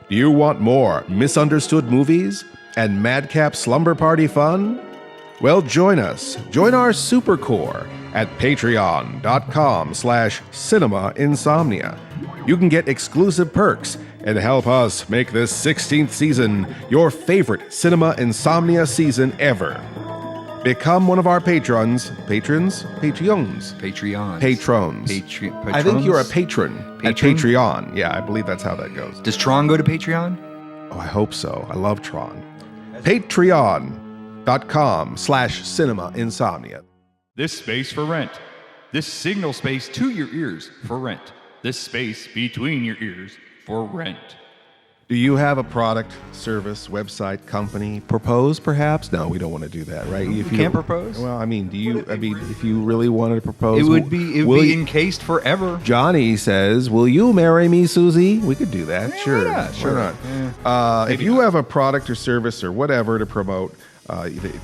Do you want more misunderstood movies and madcap slumber party fun? Well, join us. Join our supercore at patreon.com/cinema-insomnia. You can get exclusive perks and help us make this 16th season your favorite Cinema Insomnia season ever. Become one of our patrons. Patrons? Patreons. Patreons. Patrons. Patrons? I think you're a patron at Patreon. Yeah, I believe that's how that goes. Does Tron go to Patreon? Oh, I hope so. I love Tron. Patreon.com/cinema-insomnia. This space for rent. This signal space to your ears for rent. This space between your ears for rent. Do you have a product, service, website, company? Propose, perhaps? No, we don't want to do that, right? If you can't propose? Well, I mean, if you really wanted to propose... It would be encased forever. Johnny says, will you marry me, Susie? We could do that, sure. Yeah, sure. Why not? If you have a product or service or whatever to promote,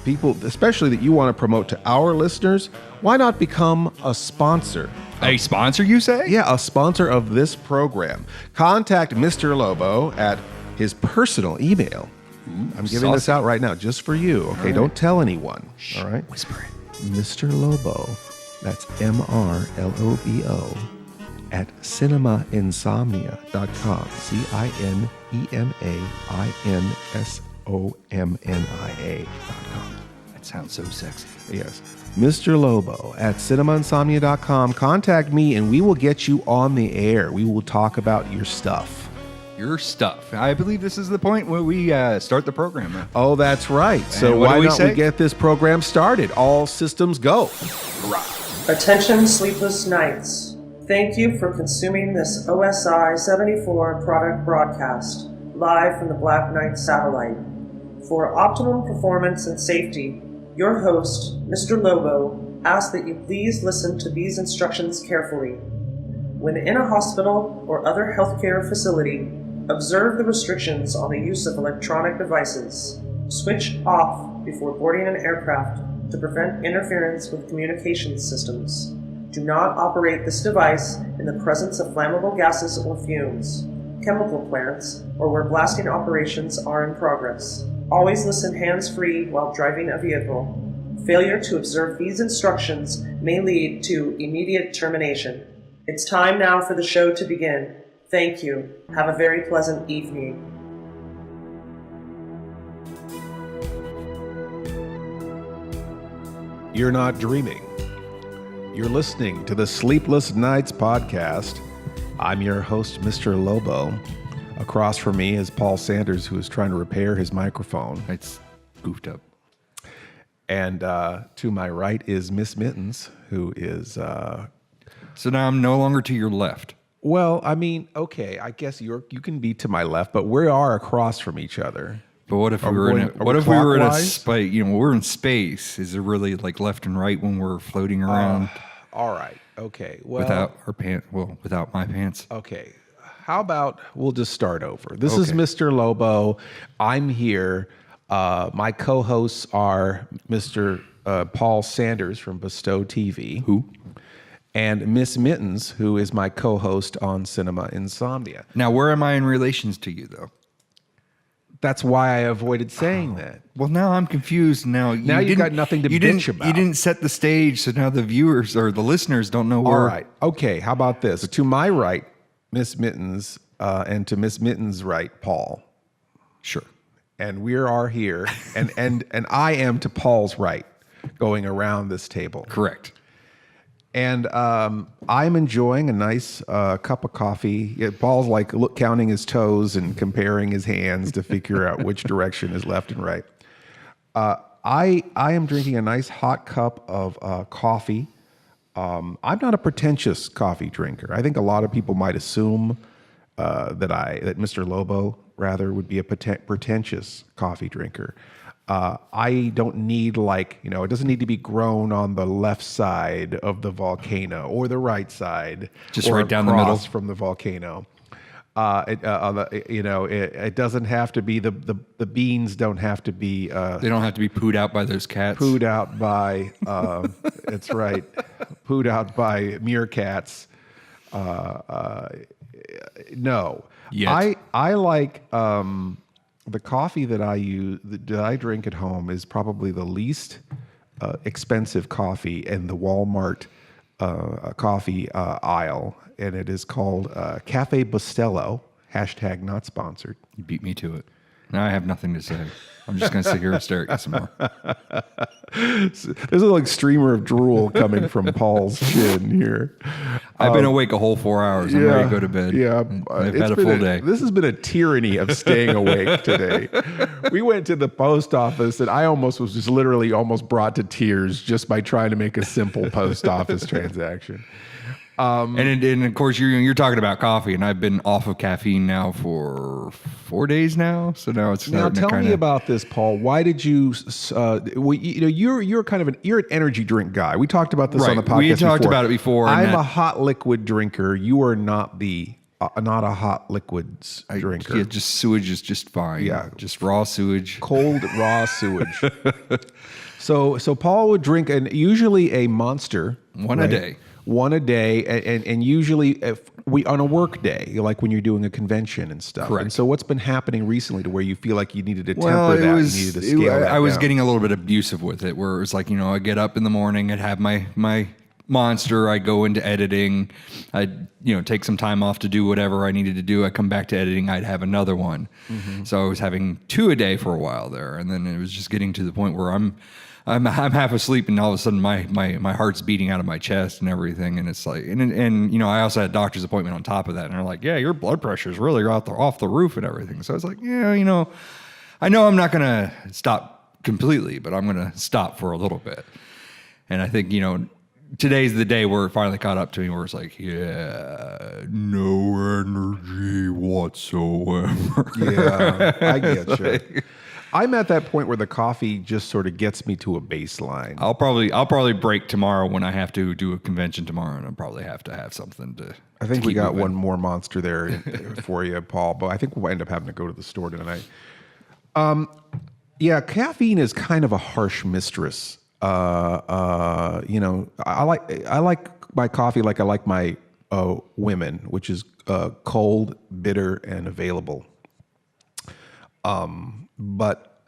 people, especially that you want to promote to our listeners, why not become a sponsor? A sponsor, you say? Yeah, a sponsor of this program. Contact Mr. Lobo at his personal email. I'm giving this out right now just for you, okay? Right. Don't tell anyone, all right? Whisper it. Mr. Lobo, that's MRLOBO, at cinemainsomnia.com. CINEMAINSOMNIA.com. That sounds so sexy. Yes. Mr. Lobo at cinemainsomnia.com. Contact me and we will get you on the air. We will talk about your stuff. Your stuff. I believe this is the point where we start the program. Now. Oh, that's right. So why don't we get this program started? All systems go. Hurrah. Attention, Sleepless Knights. Thank you for consuming this OSI 74 product broadcast live from the Black Knight satellite. For optimum performance and safety, your host, Mr. Lobo, asks that you please listen to these instructions carefully. When in a hospital or other healthcare facility, observe the restrictions on the use of electronic devices. Switch off before boarding an aircraft to prevent interference with communications systems. Do not operate this device in the presence of flammable gases or fumes, chemical plants, or where blasting operations are in progress. Always listen hands-free while driving a vehicle. Failure to observe these instructions may lead to immediate termination. It's time now for the show to begin. Thank you. Have a very pleasant evening. You're not dreaming. You're listening to the Sleepless Knights podcast. I'm your host, Mr. Lobo. Across from me is Paul Sanders, who is trying to repair his microphone. It's goofed up. And to my right is Miss Mittens, who is... So now I'm no longer to your left. Well, I mean, okay, I guess you can be to my left, but we are across from each other. But what if we were in a space? You know, we're in space. Is it really like left and right when we're floating around? All right. Okay. Well, without our pants. Well, without my pants. Okay. How about we'll just start over? This is Mr. Lobo. I'm here. My co-hosts are Mr. Paul Sanders from BESTOW TV. Who? And Miss Mittens, who is my co-host on Cinema Insomnia. Now, where am I in relations to you, though? That's why I avoided saying that. Well, now I'm confused. Now you've got nothing to bitch about. You didn't set the stage, so now the viewers or the listeners don't know where. All right. Okay, how about this? To my right, Miss Mittens, and to Miss Mittens' right, Paul. Sure. And we are here, and I am to Paul's right, going around this table. Correct. And I'm enjoying a nice cup of coffee. Yeah, Paul's like counting his toes and comparing his hands to figure out which direction is left and right. I am drinking a nice hot cup of coffee. I'm not a pretentious coffee drinker. I think a lot of people might assume that Mr. Lobo rather would be a pretentious coffee drinker. I don't need it doesn't need to be grown on the left side of the volcano or the right side, just right down the middle from the volcano. It doesn't have to be the beans don't have to be. They don't have to be pooed out by those cats. Pooed out by. That's right. Pooed out by meerkats. No. I like the coffee that I drink at home is probably the least expensive coffee in the Walmart coffee aisle, and it is called Cafe BESTOW. # not sponsored. You beat me to it. Now I have nothing to say. I'm just going to sit here and stare at you some more. There's a like streamer of drool coming from Paul's chin here. I've been awake a whole 4 hours. I'm ready to go to bed. Yeah, I've had a full day. This has been a tyranny of staying awake today. We went to the post office, and I was just literally almost brought to tears just by trying to make a simple post office transaction. And of course you're talking about coffee, and I've been off of caffeine now for 4 days now. So now it's starting tell me about this, Paul. Why did you? You're an energy drink guy. We talked about this on the podcast. We talked about it before. I'm a hot liquid drinker. You are not not a hot liquids drinker. Yeah, just sewage is just fine. Yeah, just raw sewage, cold raw sewage. So Paul would drink usually a Monster one a day. One a day, and usually if on a work day, like when you're doing a convention and stuff. Correct. And so what's been happening recently to where you feel like you needed to temper that, you needed to scale that I was down? getting a little bit abusive with it, where it was like, I get up in the morning, I'd have my Monster, I go into editing, I'd take some time off to do whatever I needed to do, I come back to editing, I'd have another one. Mm-hmm. So I was having 2 a day for a while there, and then it was just getting to the point where I'm half asleep, and all of a sudden my heart's beating out of my chest and everything, and it's like, and I also had a doctor's appointment on top of that, and they're like, yeah, your blood pressure is really off the roof and everything. So I was like, yeah, I know I'm not gonna stop completely, but I'm gonna stop for a little bit. And I think today's the day where it finally caught up to me, where it's like, yeah, no energy whatsoever. Yeah, I get you. I'm at that point where the coffee just sort of gets me to a baseline. I'll probably break tomorrow when I have to do a convention tomorrow, and I'll probably have to have something to. I think we got one more Monster there for you, Paul, but I think we'll end up having to go to the store tonight. Yeah, caffeine is kind of a harsh mistress. I like my coffee like I like my women, which is cold, bitter, and available. But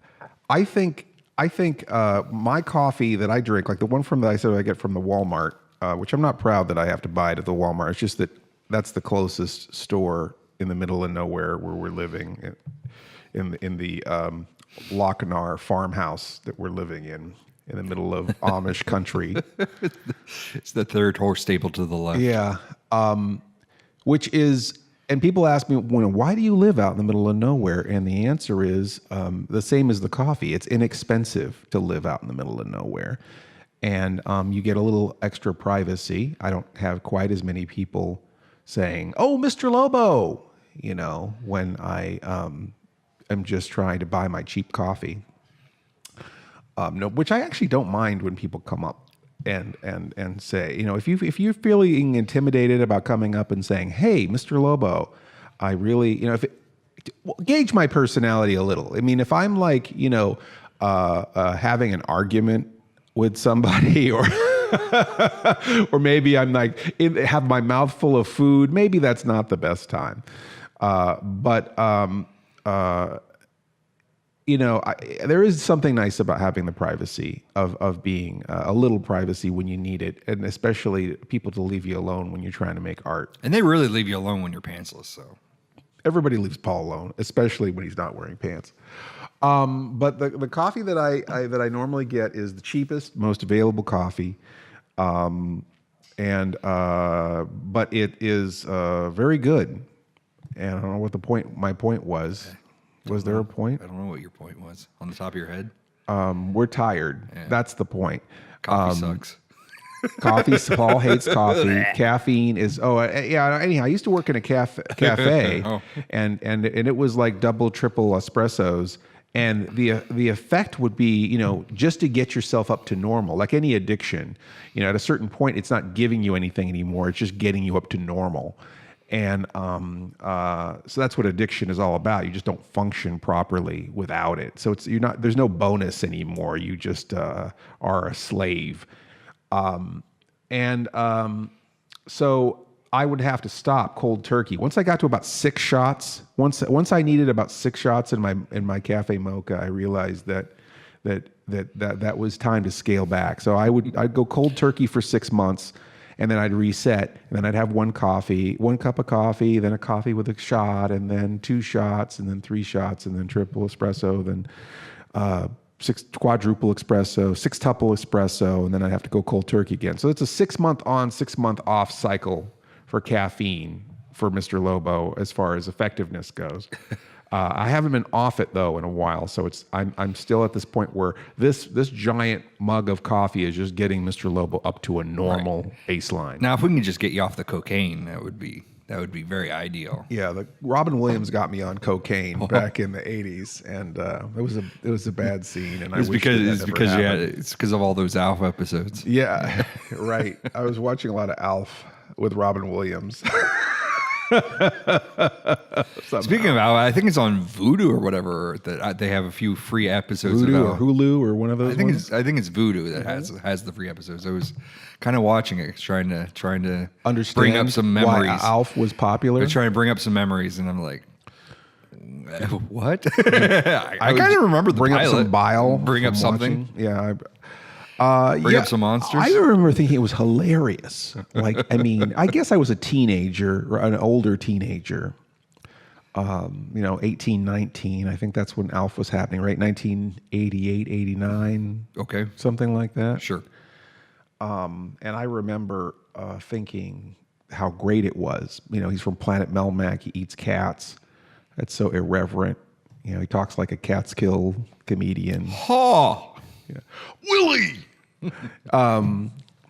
I think my coffee that I drink, like the one that I said I get from the Walmart, which I'm not proud that I have to buy it at the Walmart. It's just that's the closest store in the middle of nowhere where we're living, in the Lochanar farmhouse that we're living in the middle of Amish country. It's the third horse stable to the left. Yeah, which is. And people ask me, why do you live out in the middle of nowhere? And the answer is the same as the coffee. It's inexpensive to live out in the middle of nowhere. And you get a little extra privacy. I don't have quite as many people saying, oh, Mr. Lobo, when I am just trying to buy my cheap coffee. Which I actually don't mind when people come up and say, if you're feeling intimidated about coming up and saying, hey, Mr. Lobo, I really, gauge my personality a little. I mean, if I'm like, having an argument with somebody or or maybe I'm like, have my mouth full of food, maybe that's not the best time. There is something nice about having the privacy of being a little privacy when you need it, and especially people to leave you alone when you're trying to make art. And they really leave you alone when you're pantsless. So everybody leaves Paul alone, especially when he's not wearing pants. But the coffee that I normally get is the cheapest, most available coffee, but it is very good. And I don't know what my point was. Was there a point? I don't know what your point was. On the top of your head? We're tired. Yeah. That's the point. Coffee sucks. Paul hates coffee. Caffeine is, anyhow, I used to work in a cafe and it was like double, triple espressos. And the effect would be, just to get yourself up to normal, like any addiction, at a certain point, it's not giving you anything anymore. It's just getting you up to normal. And so that's what addiction is all about. You just don't function properly without it. So there's no bonus anymore. You just are a slave. So I would have to stop cold turkey. Once I got to about 6 shots, once I needed about 6 shots in my cafe mocha, I realized that was time to scale back. So I'd go cold turkey for 6 months, and then I'd reset, and then I'd have one cup of coffee, then a coffee with a shot, and then 2 shots, and then 3 shots, and then triple espresso, then 6 quadruple espresso, 6-tuple espresso, and then I'd have to go cold turkey again. So it's a 6-month on, 6-month off cycle for caffeine for Mr. Lobo as far as effectiveness goes. I haven't been off it though in a while, so I'm still at this point where this giant mug of coffee is just getting Mr. Lobo up to a normal baseline. Now, if we can just get you off the cocaine, that would be very ideal. Yeah, Robin Williams got me on cocaine back in the '80s, and it was a bad scene. And It's because of all those Alf episodes. Yeah, right. I was watching a lot of Alf with Robin Williams. Speaking of Alf, I think it's on Vudu or whatever that they have a few free episodes. Vudu of or Hulu or one of those. I think it's Vudu that has the free episodes. I was kind of watching it, trying to understand bring up some memories. Why Alf was popular. They're trying to bring up some memories, and I'm like, what? I kind of remember the bring pilot. up some bile. Bring up something. Watching. Yeah. Bring up some monsters. I remember thinking it was hilarious. Like, I mean, I guess I was a teenager, or an older teenager. 18, 19. I think that's when Alf was happening, right? 1988, 89. Okay. Something like that. Sure. And I remember thinking how great it was. He's from Planet Melmac. He eats cats. That's so irreverent. He talks like a Catskill comedian. Ha! Yeah. Willie!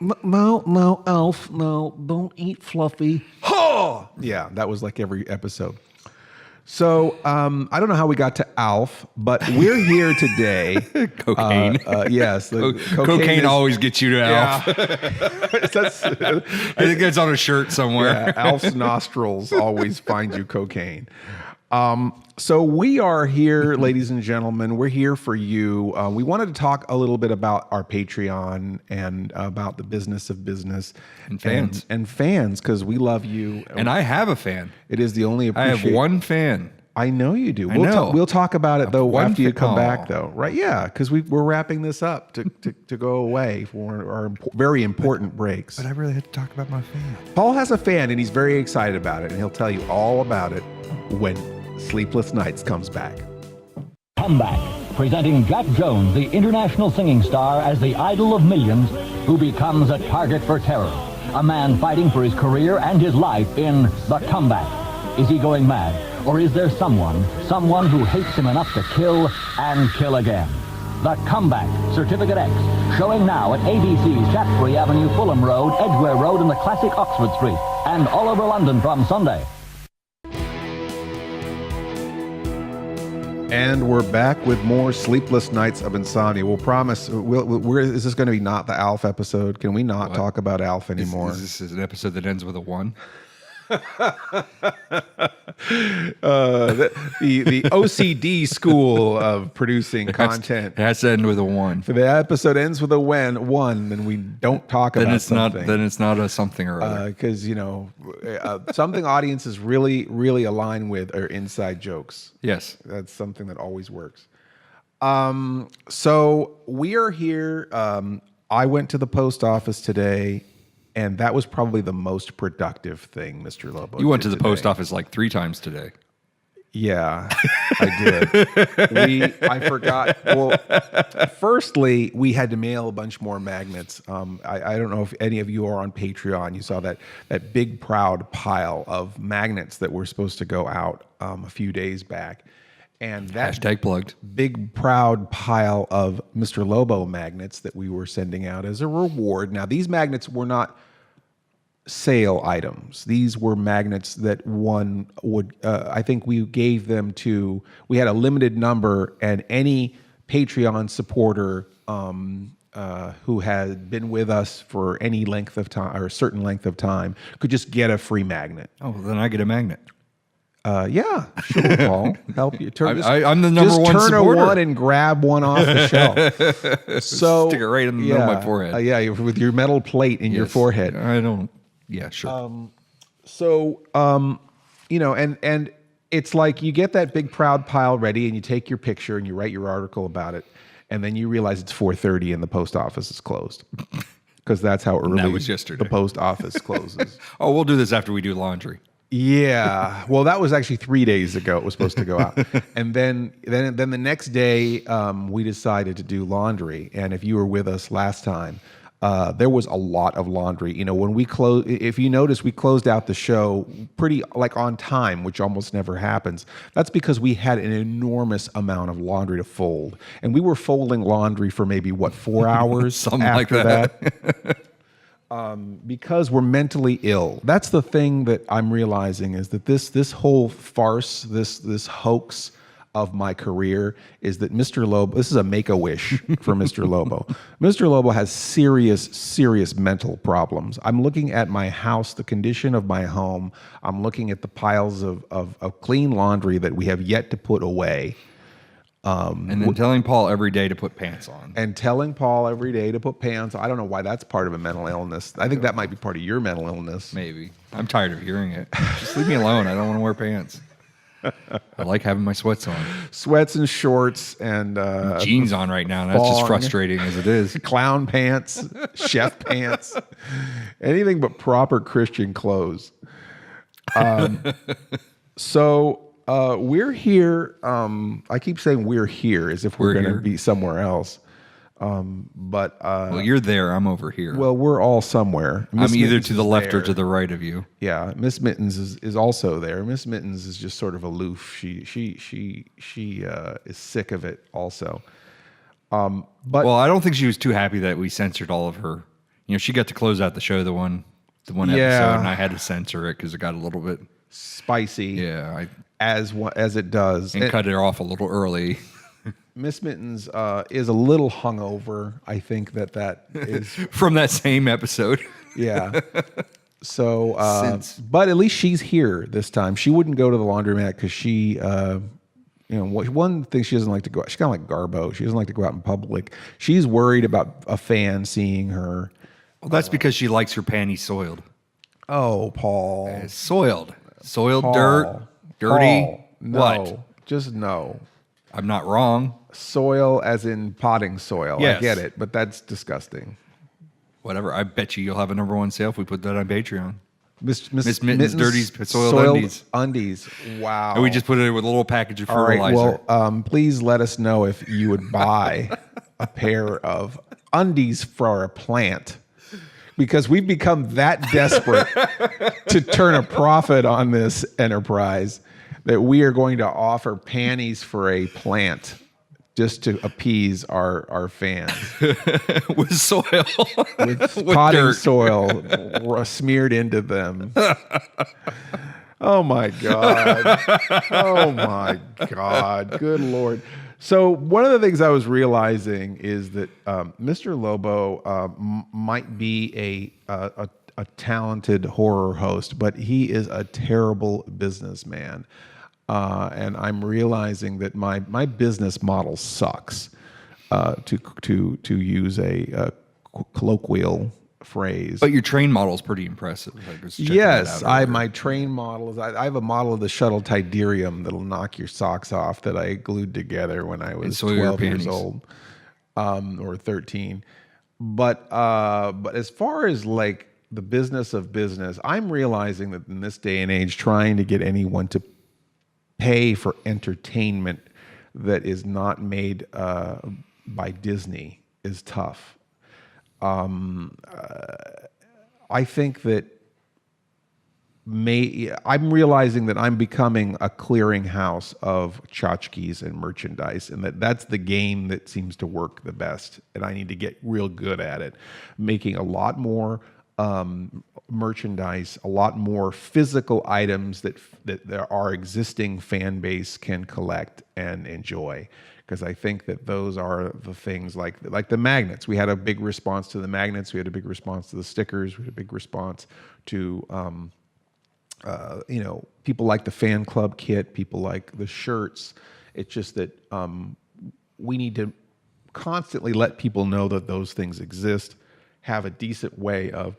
No, Alf, no, don't eat Fluffy. Ha! Yeah, that was like every episode. So I don't know how we got to Alf, but we're here today. Cocaine. Yes. Cocaine always gets you to Alf. I think that's on a shirt somewhere. Yeah, Alf's nostrils always find you cocaine. So we are here, ladies and gentlemen. We're here for you. We wanted to talk a little bit about our Patreon and about the business of business and fans, and fans, because we love you. And I have a fan. It is the only. I have one fan. I know you do. We'll talk about it though after you come back, though, right? Yeah, because we're wrapping this up to go away for our very important breaks. But I really had to talk about my fan. Paul has a fan, and he's very excited about it, and he'll tell you all about it when Sleepless Knights comes back. Comeback, presenting Jack Jones, the international singing star, as the idol of millions who becomes a target for terror. A man fighting for his career and his life in The Comeback. Is he going mad? Or is there someone who hates him enough to kill and kill again? The Comeback, Certificate X, showing now at ABC's Shaftesbury Avenue, Fulham Road, Edgware Road, and the classic Oxford Street, and all over London from Sunday. And we're back with more Sleepless Nights of Insomnia. We'll promise. Is this going to be not the Alf episode? Can we not talk about Alf anymore? This is an episode that ends with a 1. The OCD school of producing content. It has to end with a 1. If the episode ends with a one, then we don't talk about something. Then it's not a something or other. Because something audiences really align with are inside jokes. Yes, that's something that always works. So we are here. I went to the post office today. And that was probably the most productive thing, Mr. Lobo. You went to the post office like 3 times today. Yeah, I did. I forgot. Well, firstly, we had to mail a bunch more magnets. I don't know if any of you are on Patreon. You saw that big, proud pile of magnets that were supposed to go out a few days back. And that hashtag plugged big proud pile of Mr. Lobo magnets that we were sending out as a reward. Now, these magnets were not sale items. These were magnets that one would, I think we gave them to, we had a limited number, and any Patreon supporter who had been with us for any length of time or a certain length of time could just get a free magnet. Oh, then I get a magnet. Yeah, sure, Paul. Help you. I'm the number one supporter. Turn a 1 and grab one off the shelf. So stick it right in the middle of my forehead. Yeah, with your metal plate in your forehead. I don't. Yeah, sure. So, and it's like you get that big proud pile ready and you take your picture and you write your article about it. And then you realize it's 4:30 and the post office is closed. Because that's how early that was yesterday. The post office closes. Oh, we'll do this after we do laundry. Yeah. Well, that was actually 3 days ago. It was supposed to go out. And then the next day, we decided to do laundry. And if you were with us last time, there was a lot of laundry. When we closed, if you notice, we closed out the show pretty like on time, which almost never happens. That's because we had an enormous amount of laundry to fold. And we were folding laundry for maybe 4 hours Something after like that. Because we're mentally ill. That's the thing that I'm realizing is that this whole farce, this hoax of my career is that Mr. Lobo, this is a make-a-wish for Mr. Lobo. Mr. Lobo has serious mental problems. I'm looking at my house, the condition of my home. I'm looking at the piles of clean laundry that we have yet to put away. And then telling Paul every day to put pants on. And telling Paul every day to put pants on. I don't know why that's part of a mental illness. I think that might be part of your mental illness. Maybe. I'm tired of hearing it. Just leave me alone. I don't want to wear pants. I like having my sweats on. Sweats and shorts and jeans on right now. And that's just thong. frustrating as it is. Clown pants, chef pants, anything but proper Christian clothes. So we're here. I keep saying we're here as if we're going to be somewhere else. But well, you're there. I'm over here. Well, we're all somewhere. I'm either to the left or to the right of you. Yeah, Miss Mittens is also there. Miss Mittens is just sort of aloof. She is sick of it also. But well, I don't think she was too happy that we censored all of her. She got to close out the show the one episode, and I had to censor it because it got a little bit spicy. Yeah, as it does, and cut it off a little early. Miss Mittens is a little hungover. I think that is from that same episode. Yeah. So, but at least she's here this time. She wouldn't go to the laundromat because she, one thing she doesn't like to go out. She's kind of like Garbo. She doesn't like to go out in public. She's worried about a fan seeing her. Well, that's because she likes her panties soiled. Oh, Paul. Soiled Paul. dirt, dirty. Paul. No, what? Just no. I'm not wrong. Soil as in potting soil. Yes. I get it, but that's disgusting. Whatever. I bet you'll have a #1 sale if we put that on Patreon. Miss Mittens Dirty Soiled Undies. Wow. And we just put it with a little package of fertilizer. All right, well, please let us know if you would buy a pair of undies for a plant. Because we've become that desperate to turn a profit on this enterprise that we are going to offer panties for a plant just to appease our fans. With soil. With potting soil smeared into them. Oh, my God. Oh, my God. Good Lord. So one of the things I was realizing is that Mr. Lobo might be a talented horror host, but he is a terrible businessman. And I'm realizing that my business model sucks, to use a colloquial phrase. But your train model is pretty impressive. Yes, my train model is. I have a model of the shuttle Tiderium that'll knock your socks off that I glued together when I was 12 years old, or 13. But as far as like the business of business, I'm realizing that in this day and age, trying to get anyone to pay for entertainment that is not made by Disney is tough. I think that I'm realizing that I'm becoming a clearinghouse of tchotchkes and merchandise, and that's the game that seems to work the best. And I need to get real good at it, making a lot more merchandise, a lot more physical items that our existing fan base can collect and enjoy. Because I think that those are the things like the magnets. We had a big response to the magnets. We had a big response to the stickers. We had a big response to, people like the fan club kit. People like the shirts. It's just that we need to constantly let people know that those things exist. Have a decent way of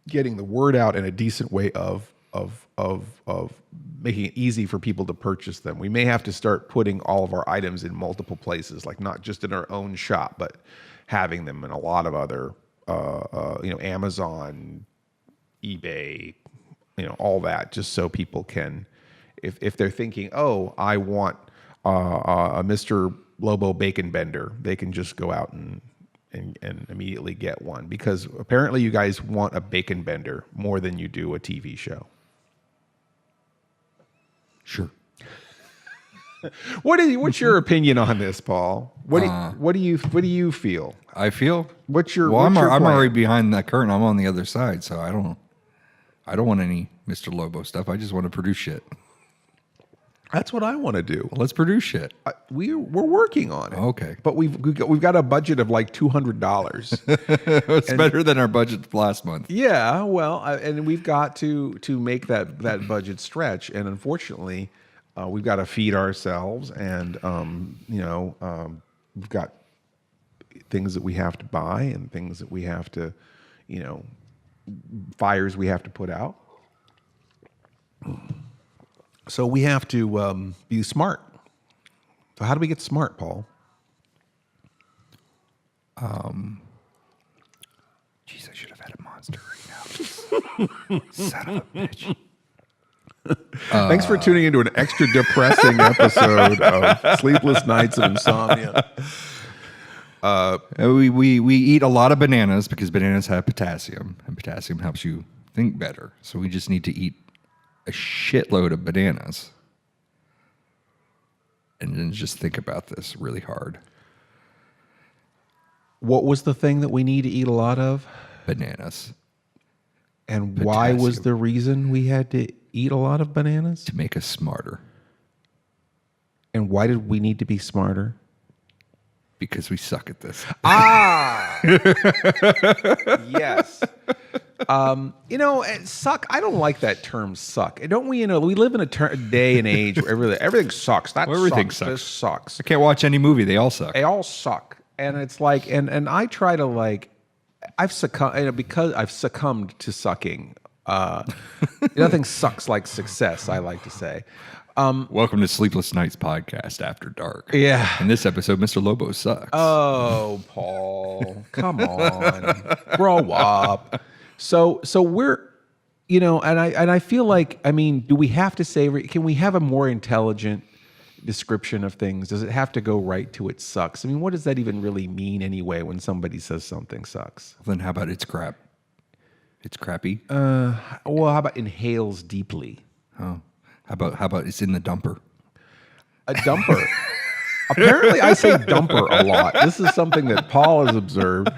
getting the word out in a decent way of making it easy for people to purchase them. We may have to start putting all of our items in multiple places, like not just in our own shop, but having them in a lot of other, Amazon, eBay, all that, just so people can, if they're thinking, oh, I want a Mr. Lobo bacon bender, they can just go out and immediately get one, because apparently you guys want a bacon bender more than you do a TV show. Sure. What's your opinion on this, Paul? What do you feel? I feel. I'm I'm already behind that curtain. I'm on the other side, so I don't want any Mr. Lobo stuff. I just want to produce shit. That's what I want to do. Let's produce shit. We're working on it. Okay. But we've got a budget of like $200. It's better than our budget last month. Yeah, well, and we've got to make that budget stretch, and unfortunately, we've got to feed ourselves, and we've got things that we have to buy and things that we have to, fires we have to put out. So we have to be smart. So how do we get smart, Paul? Jeez, I should have had a monster right now. Son of a bitch. Thanks for tuning into an extra depressing episode of Sleepless Nights of Insomnia. We eat a lot of bananas because bananas have potassium, and potassium helps you think better. So we just need to eat a shitload of bananas and then just think about this really hard. What was the thing that we need to eat a lot of? Bananas. And why was the reason we had to eat a lot of bananas? To make us smarter. And why did we need to be smarter? Because we suck at this. Yes. Suck. I don't like that term suck. Don't we? We live in a day and age where everything sucks. Everything sucks. This sucks. I can't watch any movie. They all suck. They all suck. And it's like, and I try to I've succumbed, because I've succumbed to sucking. Nothing sucks like success, I like to say. Welcome to Sleepless Knights podcast after dark. Yeah. In this episode, Mr. Lobo sucks. Oh, Paul, come on, grow up. So we're, and I feel like, do we have to say? Can we have a more intelligent description of things? Does it have to go right to it sucks? What does that even really mean anyway when somebody says something sucks? Then how about it's crap? It's crappy. Well, how about inhales deeply? Oh. How about it's in the dumper? A dumper. Apparently, I say dumper a lot. This is something that Paul has observed.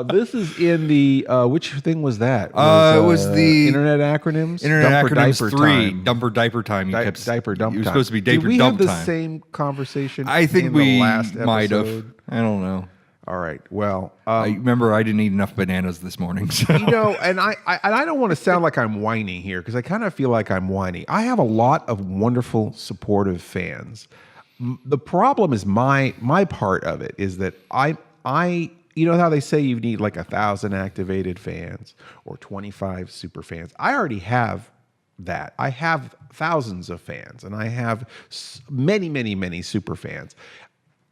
This is in the which thing was that? It was the internet acronyms. Internet Dumper acronyms diaper 3. time. Dumper diaper time. You kept diaper dump time. It was supposed to be diaper dump time. Did we dump have time. the same conversation? I think in we the last might have. episode? I don't know. All right. Well, I remember I didn't eat enough bananas this morning. So. and I don't want to sound like I'm whining here, because I kind of feel like I'm whining. I have a lot of wonderful, supportive fans. The problem is my part of it is that I how they say you need like 1,000 activated fans or 25 super fans. I already have that. I have thousands of fans, and I have many, many, many super fans.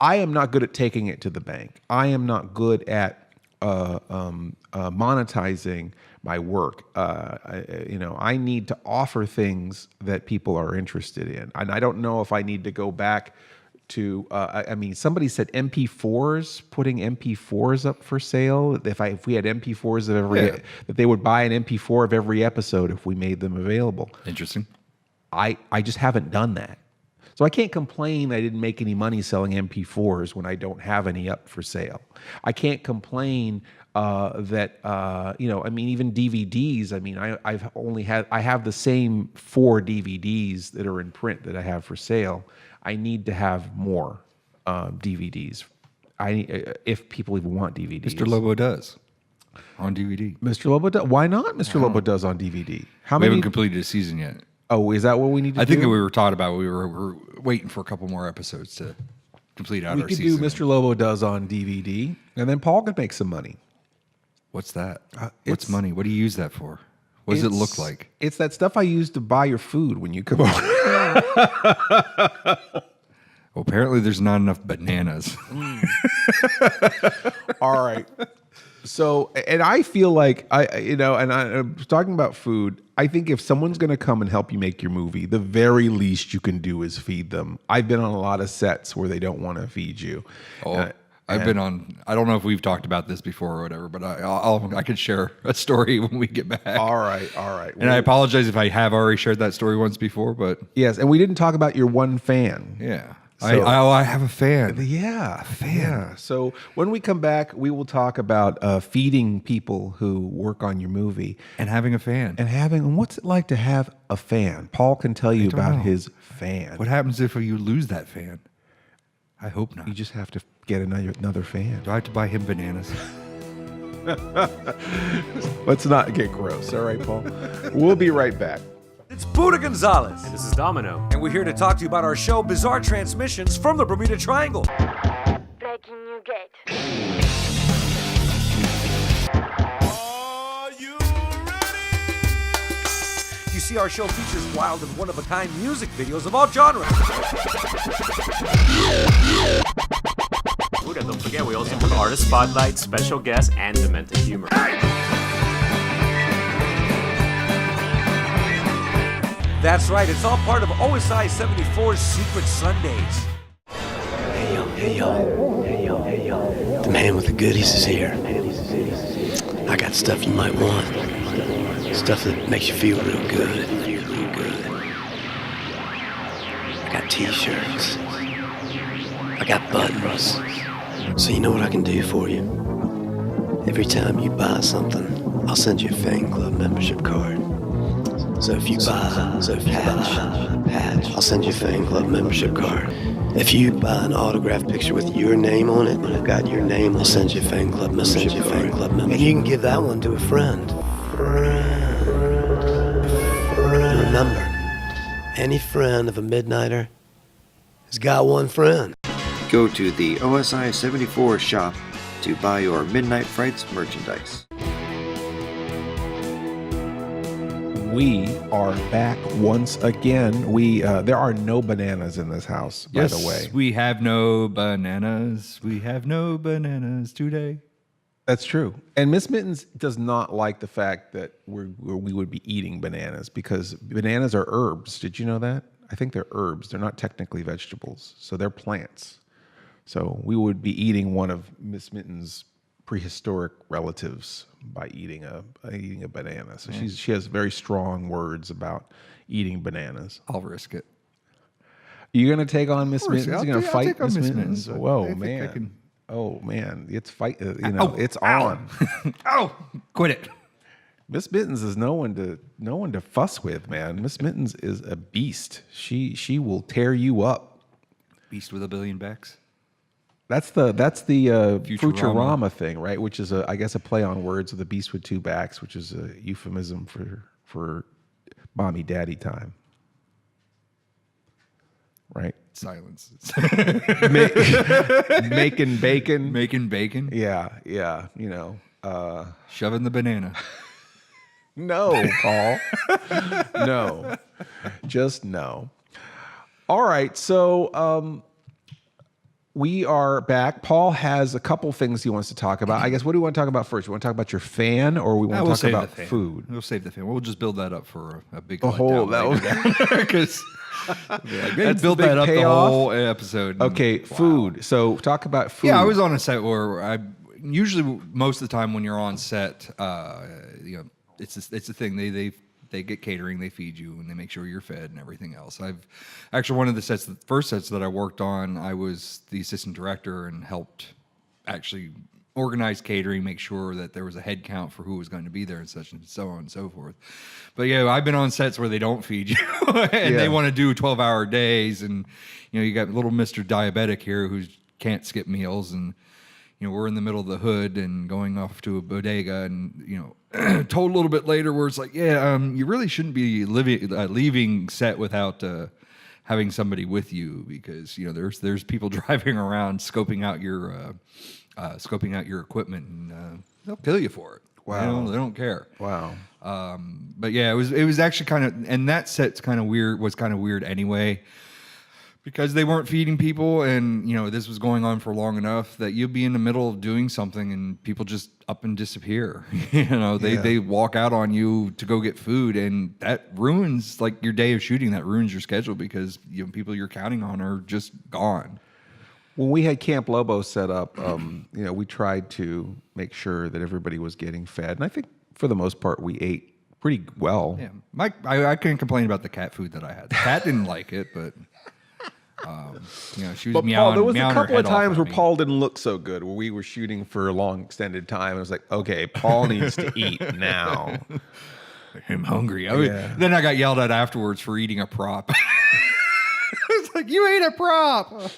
I am not good at taking it to the bank. I am not good at monetizing my work. I need to offer things that people are interested in, and I don't know if I need to go back to. Somebody said MP4s, putting MP4s up for sale. If we had MP4s of every, that they would buy an MP4 of every episode if we made them available. Interesting. I just haven't done that. So I can't complain I didn't make any money selling MP4s when I don't have any up for sale. I can't complain that even DVDs. I have the same 4 DVDs that are in print that I have for sale. I need to have more DVDs. If people even want DVDs. Mr. Lobo does on DVD. Mr. Lobo does. Why not? Mr. Lobo does on DVD. We haven't completed a season yet. Oh, is that what we need to do? I think that we were taught about. We were waiting for a couple more episodes to complete out our season. We could do Mr. Lobo does on DVD, and then Paul could make some money. What's that? it's- What's money? What do you use that for? What does it look like? It's that stuff I use to buy your food when you come over. Well, apparently there's not enough bananas. All right. So, and I feel like I'm talking about food. I think if someone's going to come and help you make your movie, the very least you can do is feed them. I've been on a lot of sets where they don't want to feed you. I've been on. I don't know if we've talked about this before or whatever, but I could share a story when we get back. All right. And I apologize if I have already shared that story once before, but Yes, and we didn't talk about your one fan. yeah, So- I have a fan. Yeah, yeah. So when we come back, we will talk about feeding people who work on your movie And having a fan. and what's it like to have a fan. Paul can tell you don't about know. his fan. What happens if you lose that fan? I hope not. You just have to get another fan. Do I have to buy him bananas? Let's not get gross, all right, Paul? We'll be right back. It's Buddha Gonzalez, This is Domino. and we're here to talk to you about our show, Bizarre Transmissions from the Bermuda Triangle. Breaking new gate. You see, our show features wild and one-of-a-kind music videos of all genres. Buddha, don't forget, we also have artist spotlight, special guests, and demented humor. That's right, it's all part of OSI 74's Secret Sundays. Hey yo. The man with the goodies is here. I got stuff you might want. Stuff that makes you feel real good. I got t-shirts. I got buttons. So you know what I can do for you? Every time you buy something, I'll send you a fan club membership card. So if you buy a patch, I'll send you a fan club membership card. If you buy an autographed picture with your name on it, and I've got your name, I'll send you a fan club membership card. And you can give that one to a friend. Remember, any friend of a Midnighter has got one friend. Go to the OSI 74 shop to buy your Midnight Frights merchandise. We are back once again. There are no bananas in this house, by the way. we have no bananas. We have no bananas today. That's true. And Miss Mittens does not like the fact that we would be eating bananas because bananas are herbs. Did you know that? I think they're herbs. They're not technically vegetables. So they're plants. So we would be eating one of Miss Mittens' prehistoric relatives by eating a banana. So she has very strong words about eating bananas. I'll risk it. You're gonna take on Miss course, Mittens? I'll You're gonna take- I'll fight take on Miss Miss Mittens? Mittens. Whoa, I think I man! can- Oh man, it's fight. It's on. Oh, quit it. Miss Mittens is no one to fuss with, man. Miss Mittens is a beast. She will tear you up. Beast with a billion backs. That's the Futurama. Futurama thing, right? Which is I guess a play on words with a beast with two backs, which is a euphemism for mommy daddy time. Right? Silence. Making bacon. Making bacon. Yeah, Shoving the banana. No, Paul. No. Just no. All right, so we are back. Paul has a couple things he wants to talk about. I guess, what do we want to talk about first? You want to talk about your fan, or we want to talk about food? We'll save the fan. We'll just build that up for a big because they build big that up payoff? the whole episode. Okay, food. So talk about food. Yeah, I was on a set where I usually most of the time when you're on set, it's a thing. They get catering, they feed you, and they make sure you're fed and everything else. I've actually one of the first sets that I worked on, I was the assistant director and helped actually organize catering, make sure that there was a head count for who was going to be there and such and so on and so forth. But yeah, I've been on sets where they don't feed you and they want to do 12-hour days, and you got little Mr. Diabetic here who can't skip meals, and we're in the middle of the hood and going off to a bodega, and told a little bit later where it's like, you really shouldn't be leaving set without having somebody with you, because there's people driving around scoping out your equipment and they'll kill you for it. Wow. They don't care. Wow. But yeah, it was actually kind of, and that set's kind of weird, was kind of weird anyway, because they weren't feeding people, and this was going on for long enough that you'll be in the middle of doing something and people just up and disappear. They walk out on you to go get food, and that ruins like your day of shooting. That ruins your schedule because people you're counting on are just gone. When we had Camp Lobo set up, we tried to make sure that everybody was getting fed, and I think for the most part we ate pretty well. Yeah, I couldn't complain about the cat food that I had. The cat didn't like it, but she was But meowing. Paul, there was a meowing her couple of head off times at where me. Paul didn't look so good, where we were shooting for a long extended time. It was like, okay, Paul needs to eat now. I'm hungry. Yeah. Then I got yelled at afterwards for eating a prop. It's like, you ate a prop.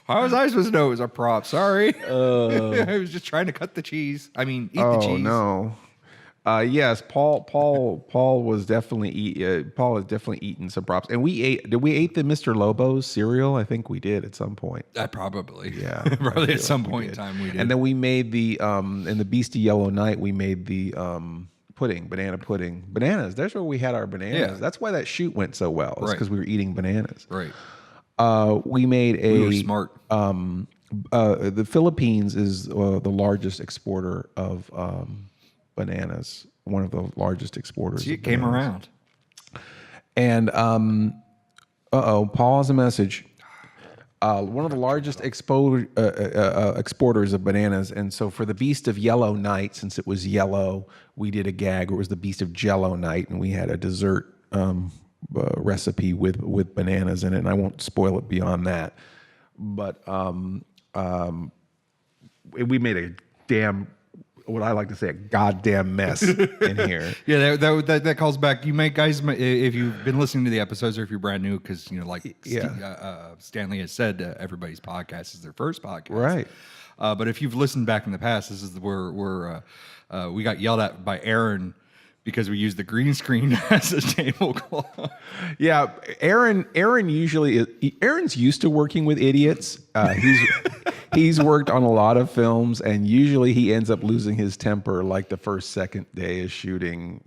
How was I supposed to know it was a prop? Sorry. I was just trying to cut the cheese. I mean, eat the cheese. Oh no. Yes, Paul was definitely Paul has definitely eaten some props, and did we eat the Mr. Lobo's cereal? I think we did at some point. Probably. Yeah, probably at some like point in time we did. And then we made the in the Beastie Yellow Night we made the banana pudding. Bananas. That's where we had our bananas. Yeah. That's why that shoot went so well. It's Right. because we were eating bananas. Right. We made We were smart. The Philippines is the largest exporter of bananas. One of the largest exporters. See, of it came bananas. around. And Paul has a message. One of the largest exporters of bananas, and so for the Beast of Yellow Night, since it was yellow, we did a gag where it was the Beast of Jello Night, and we had a dessert recipe with bananas in it. And I won't spoil it beyond that, but we made a what I like to say, a goddamn mess in here. Yeah, that calls back. You may, guys, if you've been listening to the episodes, or if you're brand new, because Stanley has said, everybody's podcast is their first podcast, Right? But if you've listened back in the past, this is where we got yelled at by Aaron because we used the green screen as a tablecloth. Yeah, Aaron's used to working with idiots. He's worked on a lot of films, and usually he ends up losing his temper like the second day of shooting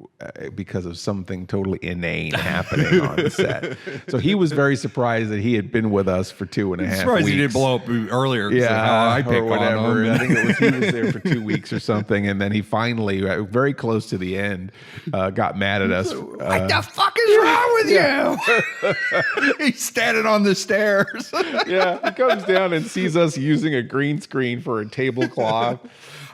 because of something totally inane happening on the set. So he was very surprised that he had been with us for 2.5 weeks. Surprised he didn't blow up earlier. I pick or whatever. on him. I think he was there for 2 weeks or something, and then he finally, very close to the end, got mad at us. What the fuck is wrong with you? He's standing on the stairs. Yeah, he comes down and sees us using a green screen for a tablecloth.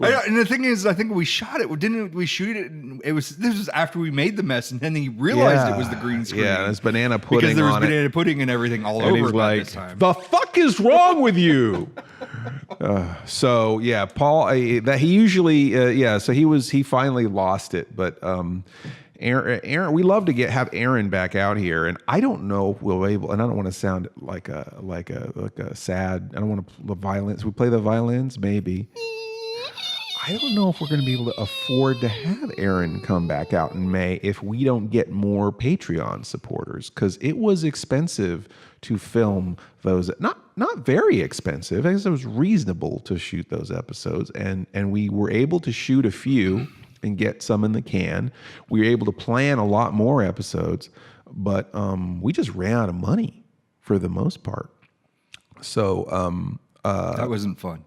And the thing is, I think we shot it. Didn't we shoot it? This was after we made the mess, and then he realized it was the green screen. Yeah, there's banana pudding because there was on banana pudding and everything all and over he's it by like, this time. "The fuck is wrong with you?" So yeah, Paul. That he usually, So he finally lost it, but. Aaron, we love to have Aaron back out here, and I don't know if we'll be able. And I don't want to sound like a sad. I don't want to the violins. We play the violins, maybe. I don't know if we're going to be able to afford to have Aaron come back out in May if we don't get more Patreon supporters, because it was expensive to film those. Not very expensive. I guess it was reasonable to shoot those episodes, and we were able to shoot a few and get some in the can. We were able to plan a lot more episodes, but we just ran out of money for the most part. So that wasn't fun.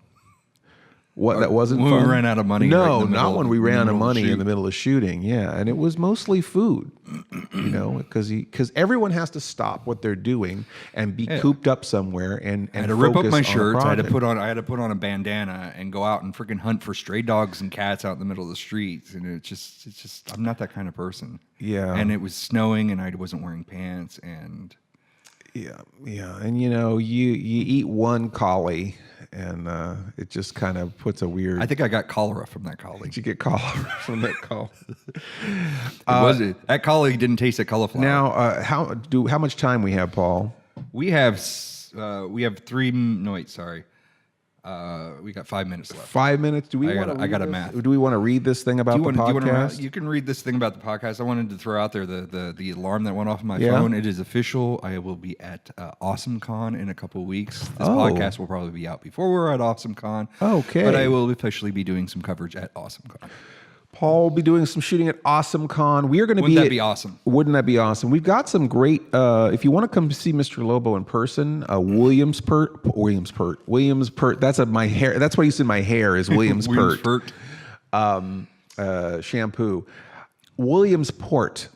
What, that wasn't when fun? We ran out of money. No, right not when we ran out of money in the middle of shooting. Yeah, and it was mostly food, because everyone has to stop what they're doing and be cooped up somewhere and I had to rip up focus my on a shirts. I had to project. put on a bandana and go out and freaking hunt for stray dogs and cats out in the middle of the streets. And it's just I'm not that kind of person. Yeah. And it was snowing and I wasn't wearing pants and. Yeah, and you eat one collie, and it just kind of puts a weird. I think I got cholera from that collie. Did you get cholera from that collie? That collie didn't taste like cauliflower. Now, how much time we have, Paul? We have 3 nights. Sorry, We got 5 minutes left. 5 minutes. Do we? I got a math. Do we want to read this thing about the podcast? You can read this thing about the podcast. I wanted to throw out there the alarm that went off my Yeah. phone. It is official. I will be at AwesomeCon in a couple of weeks. This Oh. podcast will probably be out before we're at AwesomeCon. Okay. But I will officially be doing some coverage at AwesomeCon. Paul will be doing some shooting at AwesomeCon. We are going to be. Wouldn't that be awesome? Wouldn't that be awesome? We've got some great. If you want to come see Mr. Lobo in person, Williamsport. That's my hair. That's what I used to in my hair is Williamsport. Shampoo. Williamsport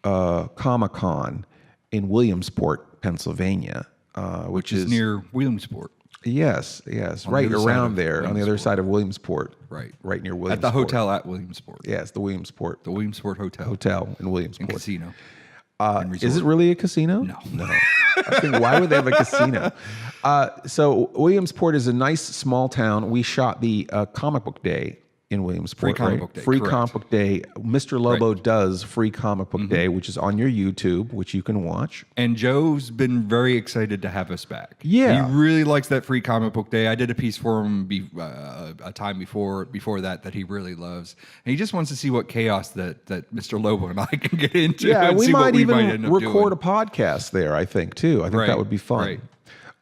Comic-Con in Williamsport, Pennsylvania, Which is near Williamsport. Yes, right around there on the other side of Williamsport. Right near Williamsport. At the hotel at Williamsport. Yes, the Williamsport. The Williamsport Hotel. Hotel in Williamsport. And casino. Is it really a casino? No. I was thinking, why would they have a casino? So Williamsport is a nice small town. We shot the comic book day in Williamsport. Free comic right? book day, Free correct. comic book day. Mr. Lobo Right. does free comic book day, which is on your YouTube, which you can watch. And Joe's been very excited to have us back. Yeah. He really likes that free comic book day. I did a piece for him a time before that he really loves. And he just wants to see what chaos that Mr. Lobo and I can get into. Yeah, and we see might what we even might end up record doing. a podcast there, I think, too. I think Right, that would be fun. right.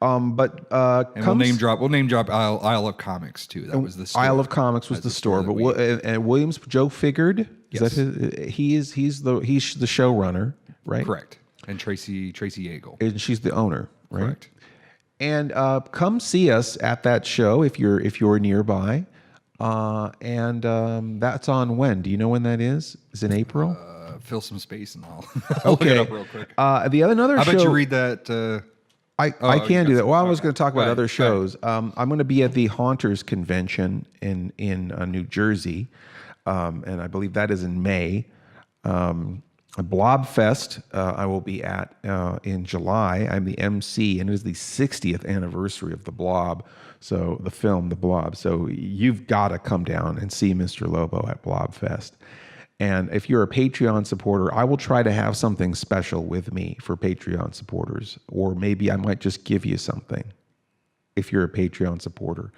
And We'll name drop Isle of Comics too. That was the store. Isle of Comics was the store, but and Williams Joe Figured. Is Yes. that he's the showrunner, right? Correct. And Tracy Yeagle. And she's the owner, right? Correct. And come see us at that show if you're nearby. That's on when? Do you know when that is? Is it April? Fill some space and I'll look it Okay. up real quick. The other How show. about you read that? I can do that. Well, I was Okay. going to talk about Go other ahead. shows. I'm going to be at the Haunters Convention in New Jersey, and I believe that is in May. Blobfest I will be at in July. I'm the MC, and it is the 60th anniversary of The Blob, so the film The Blob. So you've got to come down and see Mr. Lobo at Blobfest. And if you're a Patreon supporter, I will try to have something special with me for Patreon supporters. Or maybe I might just give you something if you're a Patreon supporter.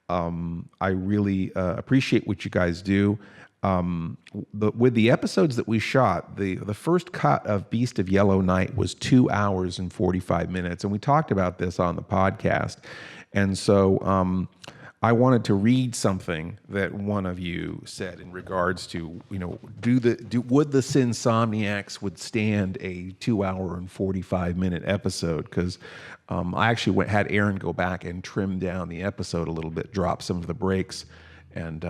I really appreciate what you guys do. With the episodes that we shot, the first cut of Beast of Yellow Night was 2 hours and 45 minutes. And we talked about this on the podcast. And so I wanted to read something that one of you said in regards to, would the Insomniacs withstand a 2 hour and 45 minute episode? Because I actually had Aaron go back and trim down the episode a little bit, drop some of the breaks, and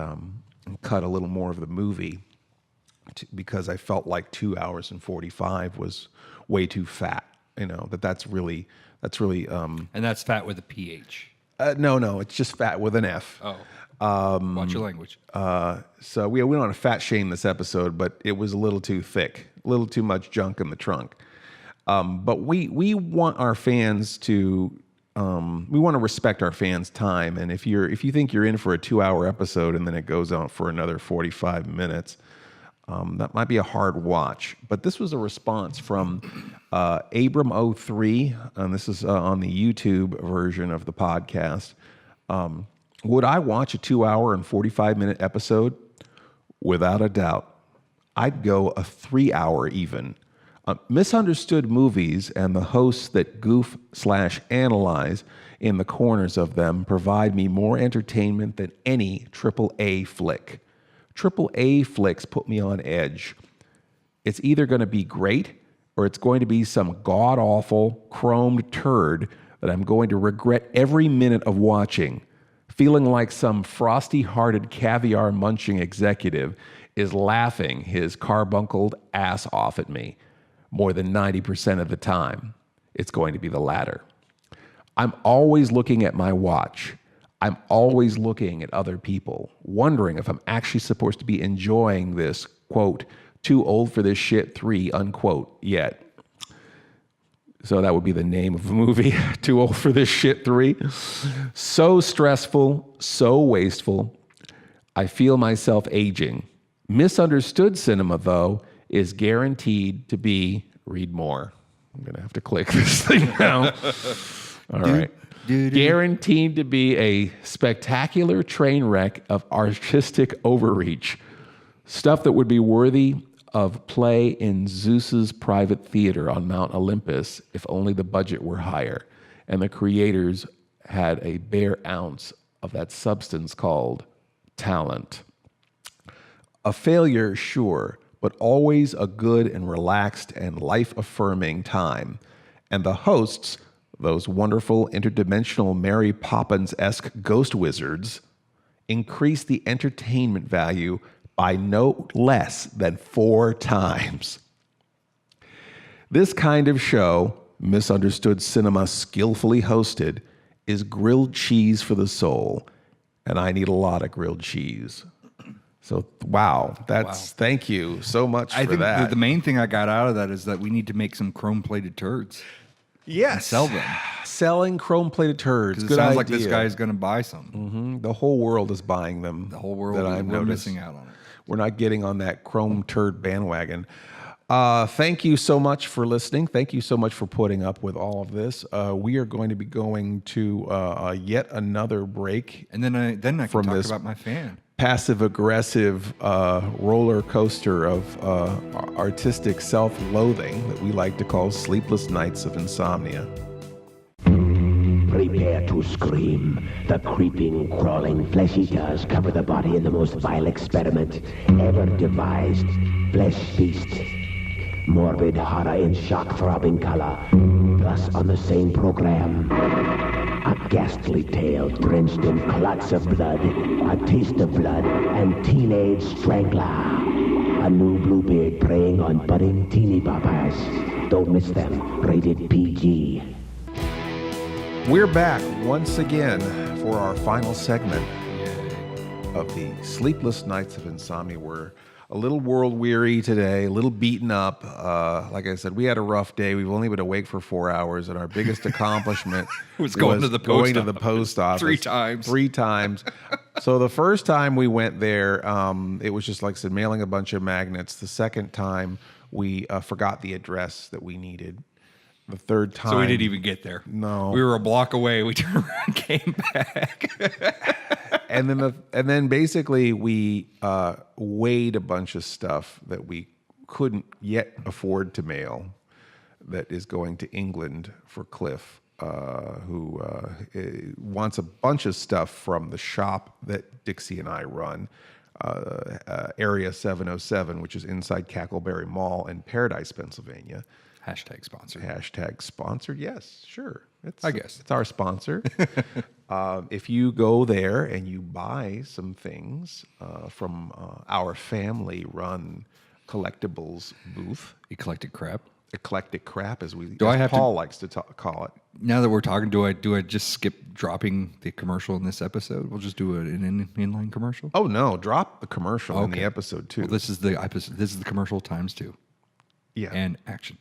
cut a little more of the movie because I felt like 2 hours and 45 was way too fat. That's really. And that's fat with a PH. No, it's just fat with an F. Oh, watch your language. So we don't want to fat shame this episode, but it was a little too thick, a little too much junk in the trunk. But we want our fans to, we want to respect our fans' time. And if you think you're in for a 2 hour episode and then it goes on for another 45 minutes, that might be a hard watch. But this was a response from Abram03, and this is on the YouTube version of the podcast. Would I watch a 2 hour and 45 minute episode? Without a doubt. I'd go a 3 hour even. Misunderstood movies and the hosts that goof/analyze in the corners of them provide me more entertainment than any AAA flick. AAA flicks put me on edge. It's either going to be great or it's going to be some god-awful, chromed turd that I'm going to regret every minute of watching, feeling like some frosty-hearted caviar-munching executive is laughing his carbuncled ass off at me. More than 90% of the time, it's going to be the latter. I'm always looking at my watch. I'm always looking at other people, wondering if I'm actually supposed to be enjoying this, quote, too old for this shit 3, unquote, yet. So that would be the name of the movie, Too Old for This Shit 3. So stressful, so wasteful. I feel myself aging. Misunderstood cinema, though, is guaranteed to be, read more. I'm going to have to click this thing now. All right. Guaranteed to be a spectacular train wreck of artistic overreach. Stuff that would be worthy of play in Zeus's private theater on Mount Olympus if only the budget were higher and the creators had a bare ounce of that substance called talent. A failure, sure, but always a good and relaxed and life-affirming time. And the hosts, those wonderful interdimensional Mary Poppins-esque ghost wizards, increase the entertainment value by no less than 4 times. This kind of show, misunderstood cinema skillfully hosted, is grilled cheese for the soul. And I need a lot of grilled cheese. So, wow. Thank you so much for that. I think the main thing I got out of that is that we need to make some chrome-plated turds. Yes. And sell them. Selling chrome-plated turds. Good idea. It sounds like this guy's going to buy some. Mm-hmm. The whole world is buying them. The whole world we're missing out on it. We're not getting on that chrome turd bandwagon. Thank you so much for listening. Thank you so much for putting up with all of this. We are going to be going to yet another break. And then I can talk about my fan. Passive-aggressive roller coaster of artistic self-loathing that we like to call Sleepless Nights of Insomnia. Prepare to scream. The creeping, crawling flesh eaters cover the body in the most vile experiment ever devised. Flesh feast. Morbid horror in shock-throbbing color. Plus, on the same program, a ghastly tale drenched in clots of blood, a taste of blood, and teenage strangler. A new Bluebeard preying on budding teeny boppers. Don't miss them. Rated PG. We're back once again for our final segment of the Sleepless Nights of Insomnia. We're a little world weary today, a little beaten up. Like I said, we had a rough day. We've only been awake for 4 hours, and our biggest accomplishment was going to the post office 3 times. 3 times. So the first time we went there, it was just like I said, mailing a bunch of magnets. The second time, we forgot the address that we needed. The third time. So we didn't even get there. No. We were a block away. We turned around and came back. and then basically we weighed a bunch of stuff that we couldn't yet afford to mail that is going to England for Cliff, who wants a bunch of stuff from the shop that Dixie and I run, Area 707, which is inside Cackleberry Mall in Paradise, Pennsylvania. Hashtag sponsored. Hashtag sponsored. Yes, sure. I guess it's our sponsor. If you go there and you buy some things from our family-run collectibles booth, eclectic crap, as Paul likes to call it. Now that we're talking, do I just skip dropping the commercial in this episode? We'll just do an inline commercial. Oh no, drop the commercial in the episode too. Well, this is the episode. This is the commercial times 2. Yeah, and action.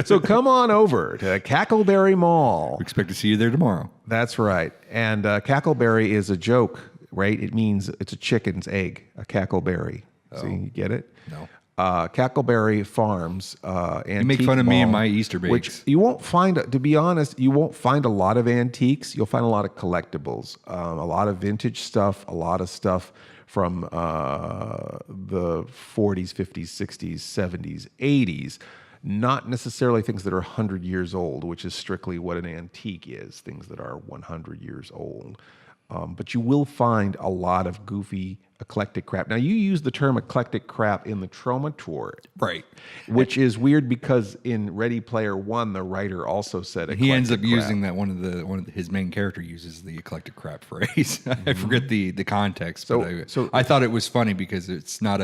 So come on over to Cackleberry Mall. We expect to see you there tomorrow. That's right. And Cackleberry is a joke, right? It means it's a chicken's egg, a cackleberry. Oh. See, you get it? No. Cackleberry Farms. You make fun of me and my Easter bakes. Which you won't find, to be honest, you won't find a lot of antiques. You'll find a lot of collectibles, a lot of vintage stuff, a lot of stuff from the 40s, 50s, 60s, 70s, 80s. Not necessarily things that are 100 years old, which is strictly what an antique is, things that are 100 years old. But you will find a lot of goofy, eclectic crap. Now, you use the term eclectic crap in the Trauma Tour. Right. Which is weird because in Ready Player One, the writer also said eclectic He ends up crap. using that his main character uses the eclectic crap phrase. I forget the context, but I thought it was funny because it's not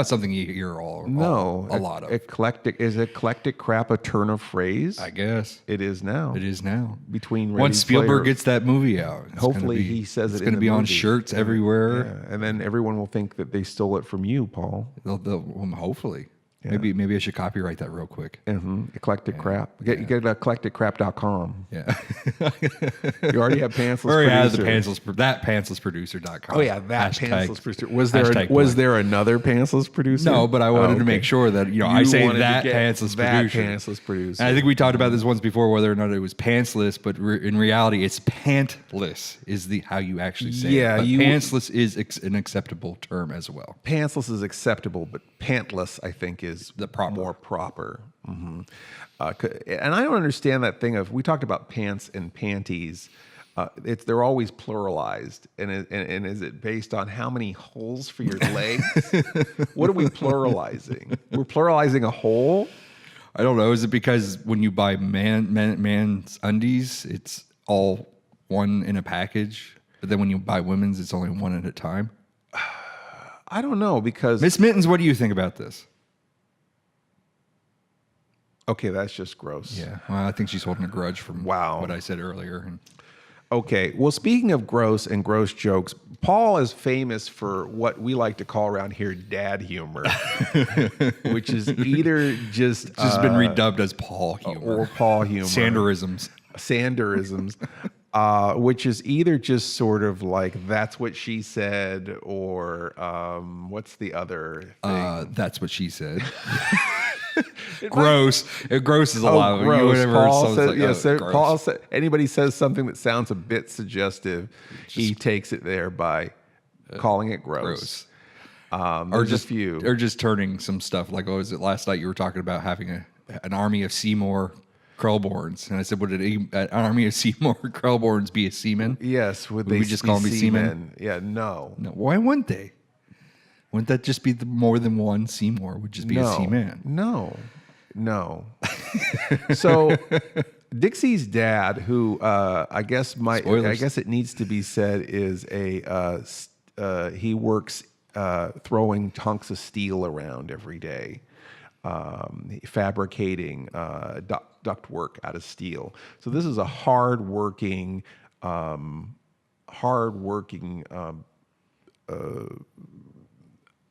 something you hear a lot of. Eclectic crap a turn of phrase? I guess. It is now. It is now. Once Spielberg gets that movie out. Hopefully he says it's going to be on shirts everywhere. Yeah. And then everyone will think that they stole it from you, Paul. Hopefully. Yeah. Maybe I should copyright that real quick. Eclectic crap. You get eclecticcrap.com. Yeah. You already have pantsless Already producer. has the pantslessproducer.com. Oh yeah, that Hashtag- pantsless producer. hashtag Was plug. there another pantsless producer? No, but I wanted to make sure that I say wanted to that get pantsless that producer. pantsless producer. And I think we talked about this once before, whether or not it was pantsless, but in reality, it's pantless is how you actually say it. But pantsless is an acceptable term as well. Pantsless is acceptable, but pantless, I think, is more proper. And I don't understand that thing of, we talked about pants and panties. They're always pluralized, and is it based on how many holes for your legs? What are we pluralizing? We're pluralizing a hole. I don't know. Is it because when you buy man's undies, it's all one in a package, but then when you buy women's, it's only one at a time? I don't know, because Miss Mittens, what do you think about this? Okay, that's just gross. Yeah, well, I think she's holding a grudge from what I said earlier. Okay, well, speaking of gross and gross jokes, Paul is famous for what we like to call around here dad humor, which is either just been redubbed as Paul humor or Paul humor, Sanderisms, which is either just sort of like that's what she said, or what's the other thing? That's what she said. Gross. Gross is a lot. Gross. Paul says, gross. Paul said, anybody says something that sounds a bit suggestive, he takes it there by calling it gross. Or just turning some stuff like, was it last night you were talking about having an army of Seymour Krellborns, and I said, would an army of Seymour Krellborns be a seaman? Yes. Would we just call them seamen? Yeah. No. Why wouldn't they? Wouldn't that just be more than one Seymour? Would just be a seaman? No. So Dixie's dad, who I guess it needs to be said is he works throwing chunks of steel around every day, fabricating duct work out of steel. So this is a hard-working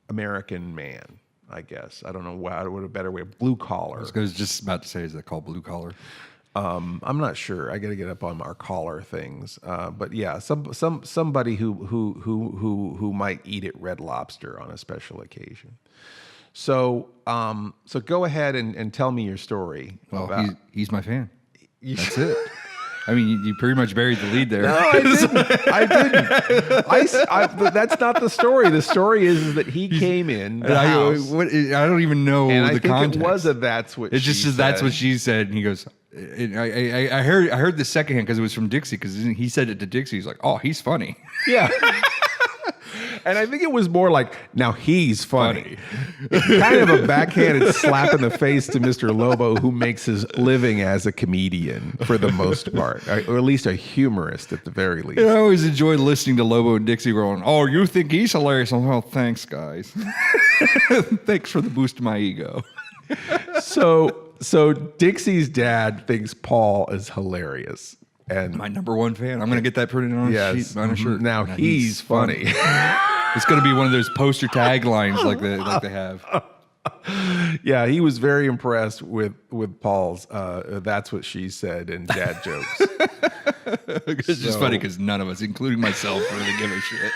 American man, I guess. I don't know what a better way. Blue collar. I was just about to say, is that called blue collar? I'm not sure. I got to get up on our collar things. But yeah, somebody who might eat at Red Lobster on a special occasion. So go ahead and tell me your story. Well, he's my fan. That's it. I mean, you pretty much buried the lead there. No, I didn't. But that's not the story. The story is that he came in the house. I don't even know and the context. It was that's what it just says that's what she said, and he goes. I heard the second hand because it was from Dixie, because he said it to Dixie. He's like, "Oh, he's funny." Yeah. And I think it was more like, now he's funny. Kind of a backhanded slap in the face to Mr. Lobo, who makes his living as a comedian for the most part, or at least a humorist at the very least. I always enjoyed listening to Lobo and Dixie going, "Oh, you think he's hilarious?" I'm, well, thanks, guys. Thanks for the boost to my ego. So Dixie's dad thinks Paul is hilarious. And my number one fan. I'm going to get that printed on a shirt. Now he's funny. It's going to be one of those poster taglines like they have. Yeah, he was very impressed with Paul's "that's what she said" and dad jokes. It's just funny because none of us, including myself, really give a shit.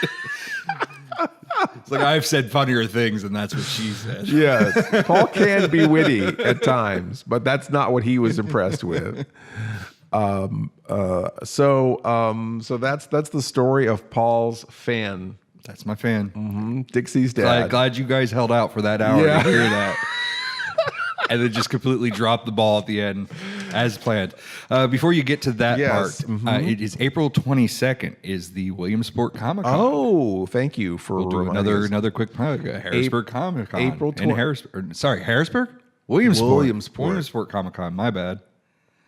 It's like, I've said funnier things, and that's what she said. Yes, Paul can be witty at times, but that's not what he was impressed with. So that's the story of Paul's fan. That's my fan. Mm-hmm. Dixie's dad. Glad you guys held out for that hour to hear that. And then just completely dropped the ball at the end, as planned. Before you get to that part, it is April 22nd is the Williamsport Comic Con. Oh, thank you for we'll do another quick plug. Harrisburg Comic Con. April 20th. Harrisburg? Williamsport Comic Con. My bad.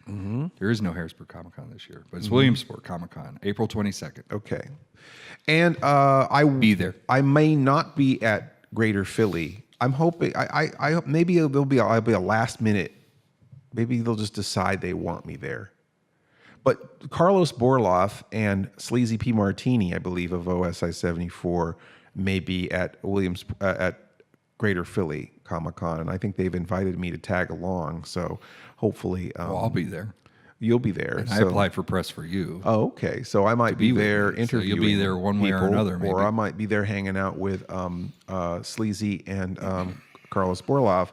Mm-hmm. There is no Harrisburg Comic Con this year, but it's Williamsport Comic Con, April 22nd. Okay. And I'll be there. I may not be at Greater Philly. I'm hoping I maybe I'll be a last minute. Maybe they'll just decide they want me there. But Carlos Borloff and Sleazy P. Martini, I believe, of OSI 74, may be at Greater Philly Comic-Con, and I think they've invited me to tag along. So hopefully, I'll be there. You'll be there. And I applied for press for you. Oh, okay. So I might be there interviewing. So you'll be there one way or another, maybe. Or I might be there hanging out with Sleazy and Carlos Borloff,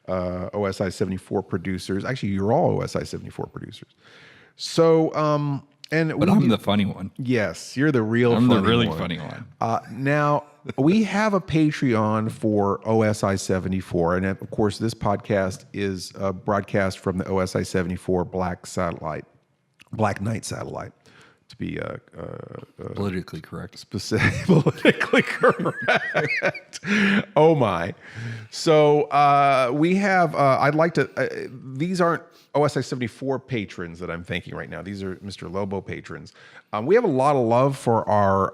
OSI 74 producers. Actually, you're all OSI 74 producers. So, but I'm the funny one. Yes, you're the real. I'm funny the really one. funny one. Now we have a Patreon for OSI 74, and of course, this podcast is a broadcast from the OSI 74 Black Knight satellite. To be politically correct. Specific, politically correct. Oh my! So we have. I'd like to. These aren't OSI 74 patrons that I'm thanking right now. These are Mr. Lobo patrons. We have a lot of love for our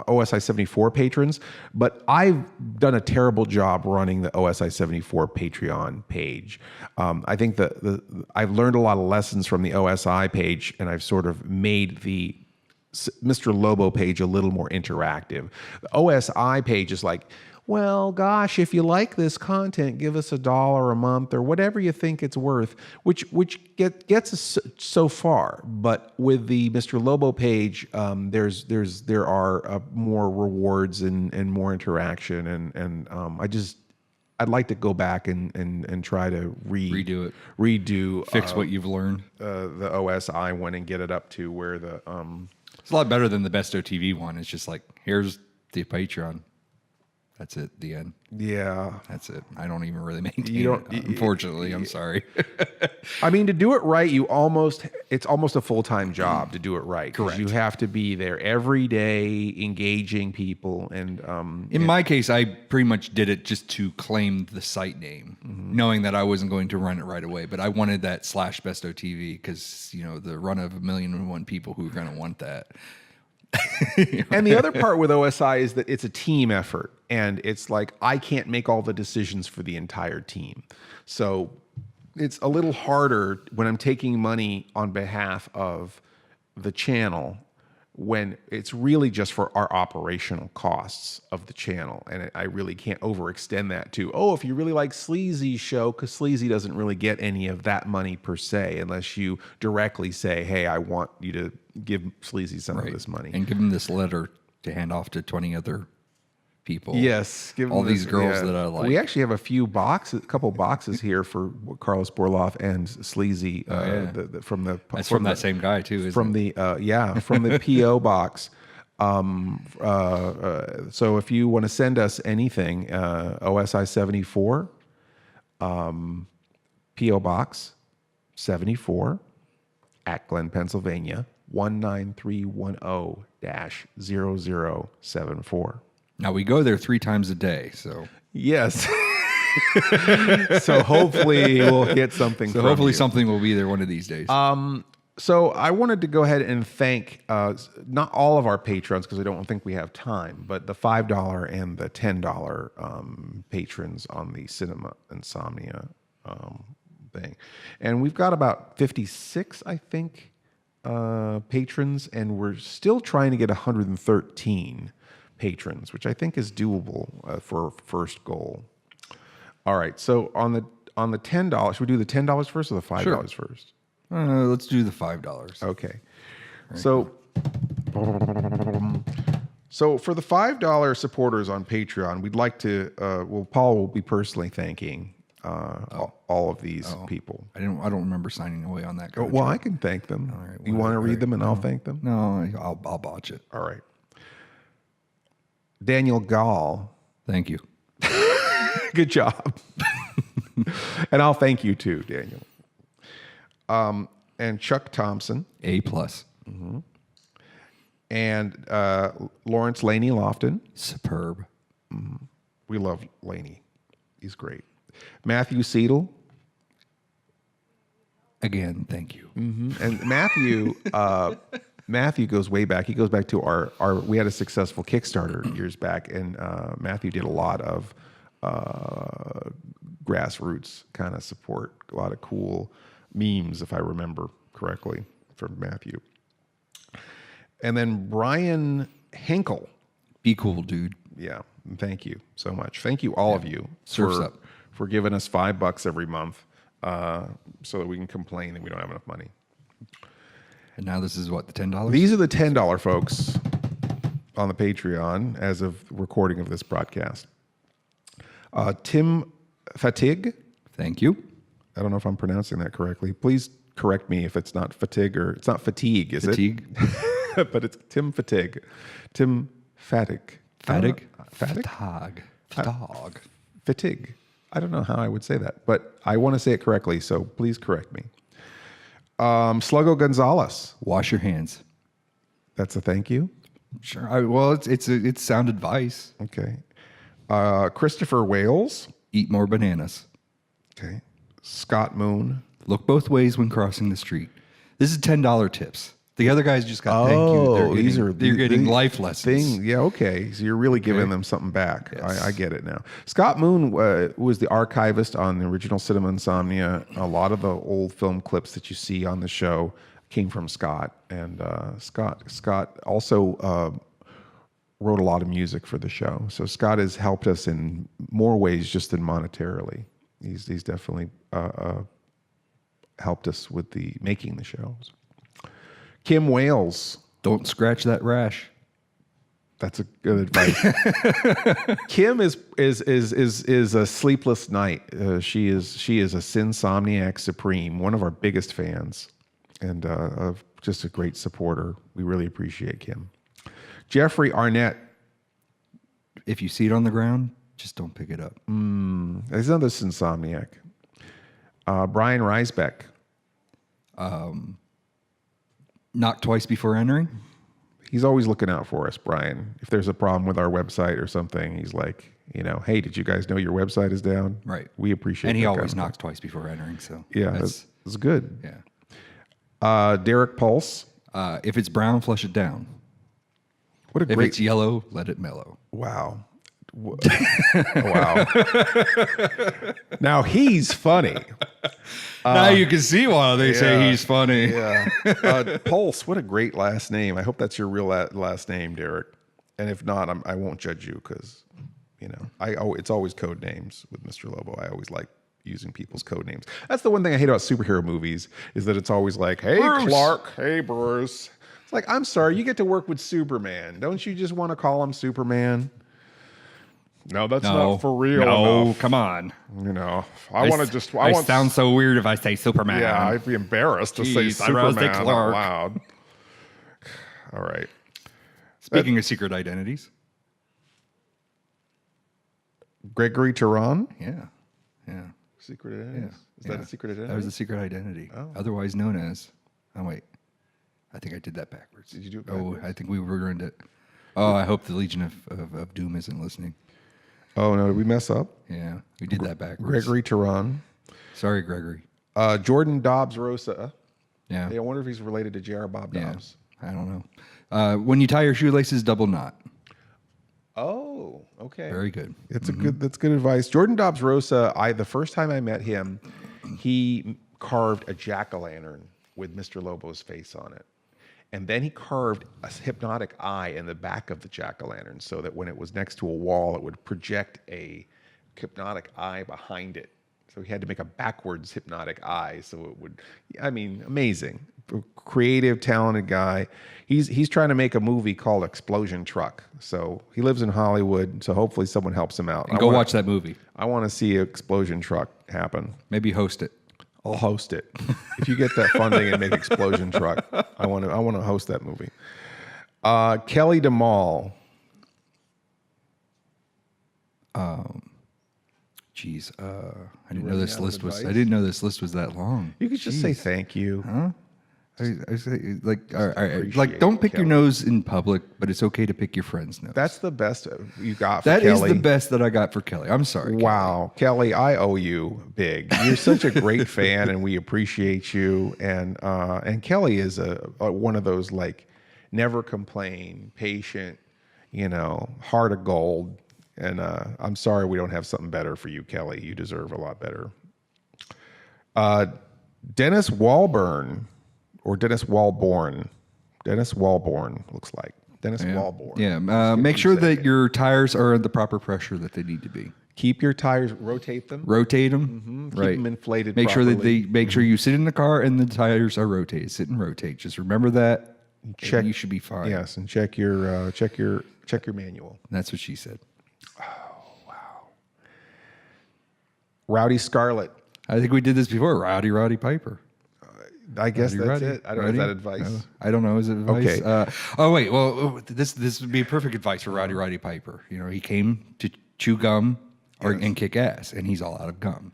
OSI 74 patrons, but I've done a terrible job running the OSI 74 Patreon page. I think I've learned a lot of lessons from the OSI page, and I've sort of made the Mr. Lobo page a little more interactive. The OSI page is like, well, gosh, if you like this content, give us $1 a month or whatever you think it's worth, which gets us so far. But with the Mr. Lobo page, there are more rewards and more interaction, and I'd like to go back and try to redo fix what you've learned. The OSI one and get it up to where it's a lot better than the BESTOW TV one. It's just like, here's the Patreon. That's it. The end. Yeah, that's it. I don't even really maintain it. Unfortunately, I'm sorry. I mean, to do it right, it's almost a full-time job to do it right. Correct. You have to be there every day, engaging people, and in my case, I pretty much did it just to claim the site name, knowing that I wasn't going to run it right away. But I wanted that /BESTOW TV because the run of 1,000,001 people who are going to want that. And the other part with OSI is that it's a team effort, and it's like I can't make all the decisions for the entire team. So it's a little harder when I'm taking money on behalf of the channel when it's really just for our operational costs of the channel. And I really can't overextend that to, if you really like Sleazy's show, because Sleazy doesn't really get any of that money per se, unless you directly say, hey, I want you to give Sleazy some of this money. And give him this letter to hand off to 20 other people. Yes. Give all these girls that I like. We actually have a couple boxes here for Carlos Borloff and Sleazy from that same guy too, isn't from it? From the PO box. So if you want to send us anything, OSI 74, PO Box 74 at Glen, Pennsylvania 19310-0074. Now we go there 3 times a day, so yes. So hopefully we'll get something. So hopefully something will be there one of these days. So I wanted to go ahead and thank not all of our patrons because I don't think we have time, but the $5 and the $10 patrons on the Cinema Insomnia thing, and we've got about 56, I think, patrons, and we're still trying to get 113 patrons, which I think is doable for first goal. All right, so on the $10, should we do the $10 first or the $5 first? Let's do the $5. Okay. So for the $5 supporters on Patreon, we'd like to. Paul will be personally thanking all of these people. I don't remember signing away on that. Well, I can thank them. All right, you want to read them, and I'll thank them. No, I'll botch it. All right. Daniel Gall. Thank you. Good job. And I'll thank you too, Daniel. And Chuck Thompson. A+. Mm-hmm. And Lawrence Laney Lofton. Superb. Mm-hmm. We love Laney. He's great. Matthew Seidel. Again, thank you. Mm-hmm. And Matthew goes way back. He goes back to our we had a successful Kickstarter years back, and Matthew did a lot of grassroots kind of support, a lot of cool memes, if I remember correctly, from Matthew. And then Brian Henkel. Be cool, dude. Yeah. And thank you so much. Thank you, all of you, Surf's up. for giving us $5 every month so that we can complain that we don't have enough money. And now this is what, the $10? These are the $10 folks on the Patreon as of recording of this broadcast. Tim Fatigue. Thank you. I don't know if I'm pronouncing that correctly. Please correct me if it's not fatigue or it's not fatigue, is Fatigue. it? But it's Tim Fatigue. Tim Fatigue. Fatigue? Fatigue? Fatigue. Fatigue. I don't know how I would say that, but I want to say it correctly, so please correct me. Sluggo Gonzalez. Wash your hands. That's a thank you? Sure. Well, it's sound advice. Okay. Christopher Wales. Eat more bananas. Okay. Scott Moon. Look both ways when crossing the street. This is $10 tips. The other guys just got thank you. They're getting life lessons. Yeah, okay. So you're really giving them something back. Yes. I get it now. Scott Moon was the archivist on the original Cinema Insomnia. A lot of the old film clips that you see on the show came from Scott. And Scott also wrote a lot of music for the show. So Scott has helped us in more ways just than monetarily. He's definitely helped us with the making the shows. Kim Wales. Don't scratch that rash. That's a good advice. Kim is a sleepless night. She is a Insomniac Supreme, one of our biggest fans, and just a great supporter. We really appreciate Kim. Jeffrey Arnett. If you see it on the ground, just don't pick it up. There's another Insomniac. Brian Reisbeck. Knock twice before entering. He's always looking out for us, Brian. If there's a problem with our website or something, he's like, hey, did you guys know your website is down? Right. We appreciate it. And he always knocks twice before entering. So yeah, that's good. Yeah. Derek Pulse. If it's brown, flush it down. What a If great... it's yellow, let it mellow. Wow. Wow. Now he's funny. Now you can see why they say he's funny. Yeah. Pulse, what a great last name. I hope that's your real last name, Derek. And if not, I won't judge you because, it's always code names with Mr. Lobo. I always like using people's code names. That's the one thing I hate about superhero movies is that it's always like, hey, Bruce. Clark, hey, Bruce. It's like, I'm sorry, you get to work with Superman. Don't you just want to call him Superman? No, that's not for real. No, enough. Come on. I want to just. I sound so weird if I say Superman. Yeah, I'd be embarrassed to say Superman out loud. All right. Speaking of secret identities, Gregory Turan. Yeah. Secret identities. Is that a secret identity? That was a secret identity, otherwise known as. Oh wait, I think I did that backwards. Did you do it backwards? Oh, I think we ruined it. Oh, I hope the Legion of Doom isn't listening. Oh, no, did we mess up? Yeah, we did that backwards. Gregory Turan. Sorry, Gregory. Jordan Dobbs Rosa. Yeah. Hey, I wonder if he's related to J.R. Bob Dobbs. I don't know. When you tie your shoelaces, double knot. Oh, okay. Very good. That's good advice. Jordan Dobbs Rosa, the first time I met him, he carved a jack-o'-lantern with Mr. Lobo's face on it. And then he carved a hypnotic eye in the back of the jack-o'-lantern so that when it was next to a wall, it would project a hypnotic eye behind it. So he had to make a backwards hypnotic eye. So it would, amazing. Creative, talented guy. He's trying to make a movie called Explosion Truck. So he lives in Hollywood. So hopefully someone helps him out. And go watch that movie. I want to see Explosion Truck happen. Maybe host it. I'll host it. If you get that funding and make Explosion Truck, I want to host that movie. Kelly DeMall. Geez, I didn't know this list was. I didn't know this list was that long. You could just say thank you. Huh? I say all right, don't pick your nose in public, but it's okay to pick your friend's nose. That's the best you got for Kelly. That is the best that I got for Kelly. I'm sorry. Wow, Kelly, I owe you big. You're such a great fan, and we appreciate you. And Kelly is one of those never complain, patient, heart of gold. And I'm sorry we don't have something better for you, Kelly. You deserve a lot better. Dennis Walborn. Or Dennis Walborn. Dennis Walborn, looks like. Dennis Walborn. Yeah. Make sure that your tires are at the proper pressure that they need to be. Keep your tires, rotate them. Rotate them. Keep them inflated Make properly. sure that make sure you sit in the car and the tires are rotated. Sit and rotate. Just remember that. Check. You should be fine. Yes, and check your manual. That's what she said. Rowdy Scarlet. I think we did this before. Roddy Piper. I guess that's Roddy. it. I don't know. Is that advice? No, I don't know. Is it advice? Okay. Wait. Well, this would be perfect advice for Roddy Piper. You know, he came to chew gum and kick ass, and he's all out of gum.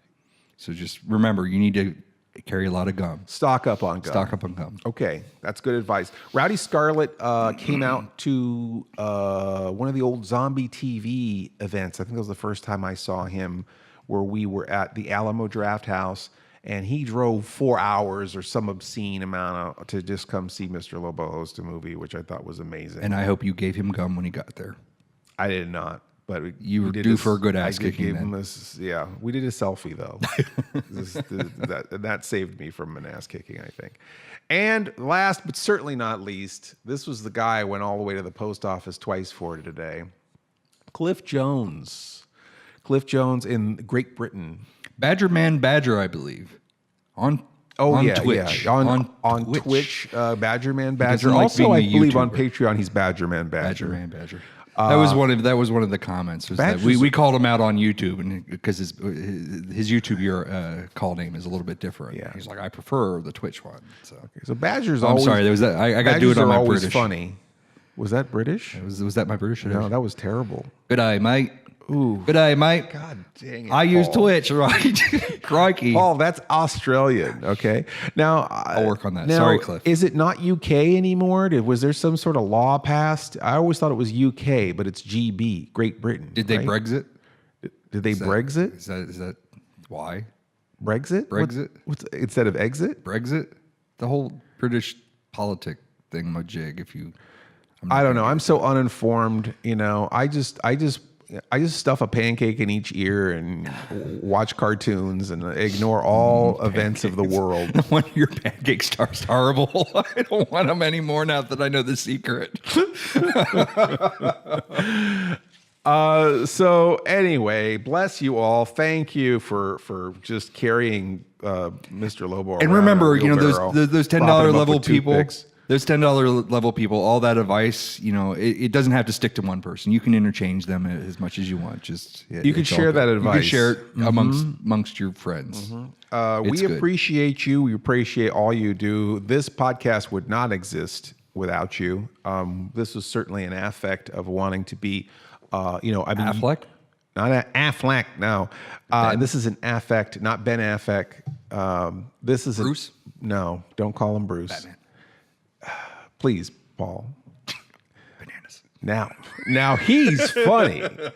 So just remember, you need to carry a lot of gum. Stock up on gum. Stock up on gum. Okay, that's good advice. Rowdy Scarlet came out to one of the old zombie TV events. I think it was the first time I saw him, where we were at the Alamo Draft House, and he drove 4 hours or some obscene amount to just come see Mr. Lobo host a movie, which I thought was amazing. And I hope you gave him gum when he got there. I did not. But you were due for a good ass kicking. We did a selfie though. that saved me from an ass kicking, I think. And last but certainly not least, this was the guy I went all the way to the post office twice for today. Cliff Jones. Cliff Jones in Great Britain. Badger, I believe. On Twitch. Yeah. On Twitch, Badger. Like also, I believe YouTuber. on Patreon, he's Badger. That was one of the comments. Was that we called him out on YouTube, and because his YouTube call name is a little bit different. Yeah. He's like, I prefer the Twitch one. So Badger's I'm always. sorry, there was that. I got to do it on my always British. Funny. Was that British? Was that my British? No, that was terrible. Good day, mate. Ooh. Good day, mate. God dang it. I use Twitch, right? Crikey. Paul, that's Australian, okay? Now, I'll work on that. Sorry, Cliff. Is it not UK anymore? Was there some sort of law passed? I always thought it was UK, but it's GB, Great Britain. Did they Brexit? Did they Brexit? Is that why? Brexit? What's instead of exit? Brexit? The whole British politic thingamajig, if you... I don't know. I'm so uninformed, you know. I just stuff a pancake in each ear and watch cartoons and ignore all events of the world. One of your pancake stars horrible. I don't want them anymore now that I know the secret. So anyway, bless you all. Thank you for just carrying Mr. Lobo around. And remember, you know, those propping him $10 up level with people. toothpicks. Those $10 level people, all that advice, you know, it doesn't have to stick to one person. You can interchange them as much as you want. You can share that advice. You can share it amongst your friends. We appreciate you. We appreciate all you do. This podcast would not exist without you. This was certainly an affect of wanting to be, Affleck? Not an Affleck, no. This is an affect, not Ben Affleck. This is Bruce? No, don't call him Bruce. Batman. Please, Paul. Bananas. Now he's funny. This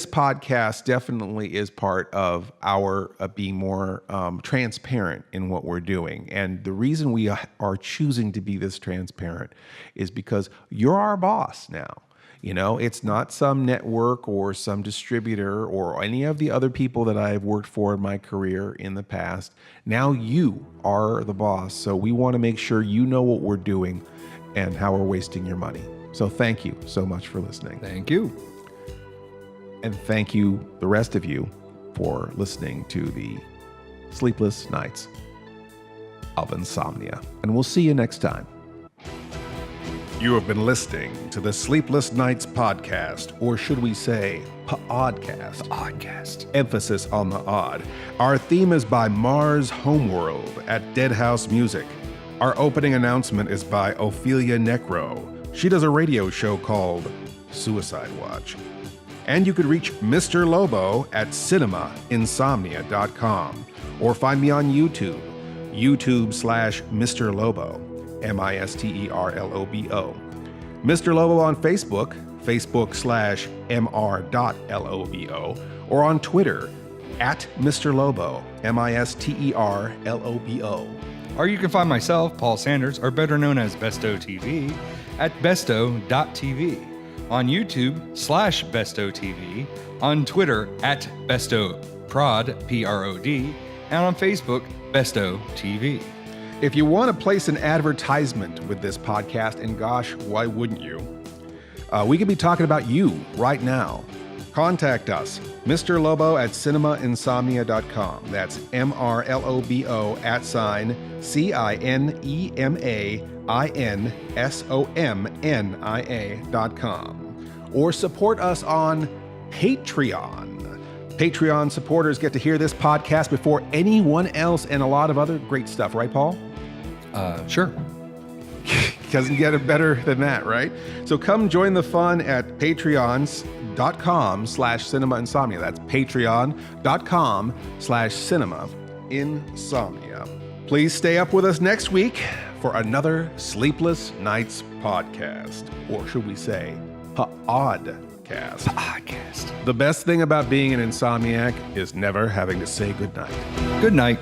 podcast definitely is part of our being more transparent in what we're doing, and the reason we are choosing to be this transparent is because you're our boss now. You know, it's not some network or some distributor or any of the other people that I've worked for in my career in the past. Now you are the boss. So we want to make sure you know what we're doing and how we're wasting your money. So thank you so much for listening. Thank you. And thank you, the rest of you, for listening to the Sleepless Nights of Insomnia. And we'll see you next time. You have been listening to the Sleepless Nights podcast, or should we say, pODDcast. pODDcast. Emphasis on the odd. Our theme is by Mars Homeworld at Dead House Music. Our opening announcement is by Ophelia Necro. She does a radio show called Suicide Watch. And you could reach Mr. Lobo at cinemainsomnia.com, or find me on YouTube, YouTube/Mr. Lobo. MISTERLOBO. Mr. Lobo on Facebook, Facebook/MR.LOBO, or on Twitter at Mr. Lobo, MISTERLOBO. Or you can find myself, Paul Sanders, or better known as BESTOW TV, at BESTOW.TV, on YouTube /BESTOW TV, on Twitter at BESTOW PROD, PROD, and on Facebook, BESTOW TV. If you want to place an advertisement with this podcast, and gosh, why wouldn't you? We could be talking about you right now. Contact us, Mr. Lobo at cinemainsomnia.com. That's MRLOBO @CINEMAINSOMNIA.com. Or support us on Patreon. Patreon supporters get to hear this podcast before anyone else and a lot of other great stuff, right, Paul? Sure. Doesn't get it better than that, right? So come join the fun at patreon.com/cinemainsomnia. That's patreon.com/cinemainsomnia. Please stay up with us next week for another Sleepless Knights podcast. Or should we say, pODDcast. Podcast. The best thing about being an insomniac is never having to say goodnight. Good night.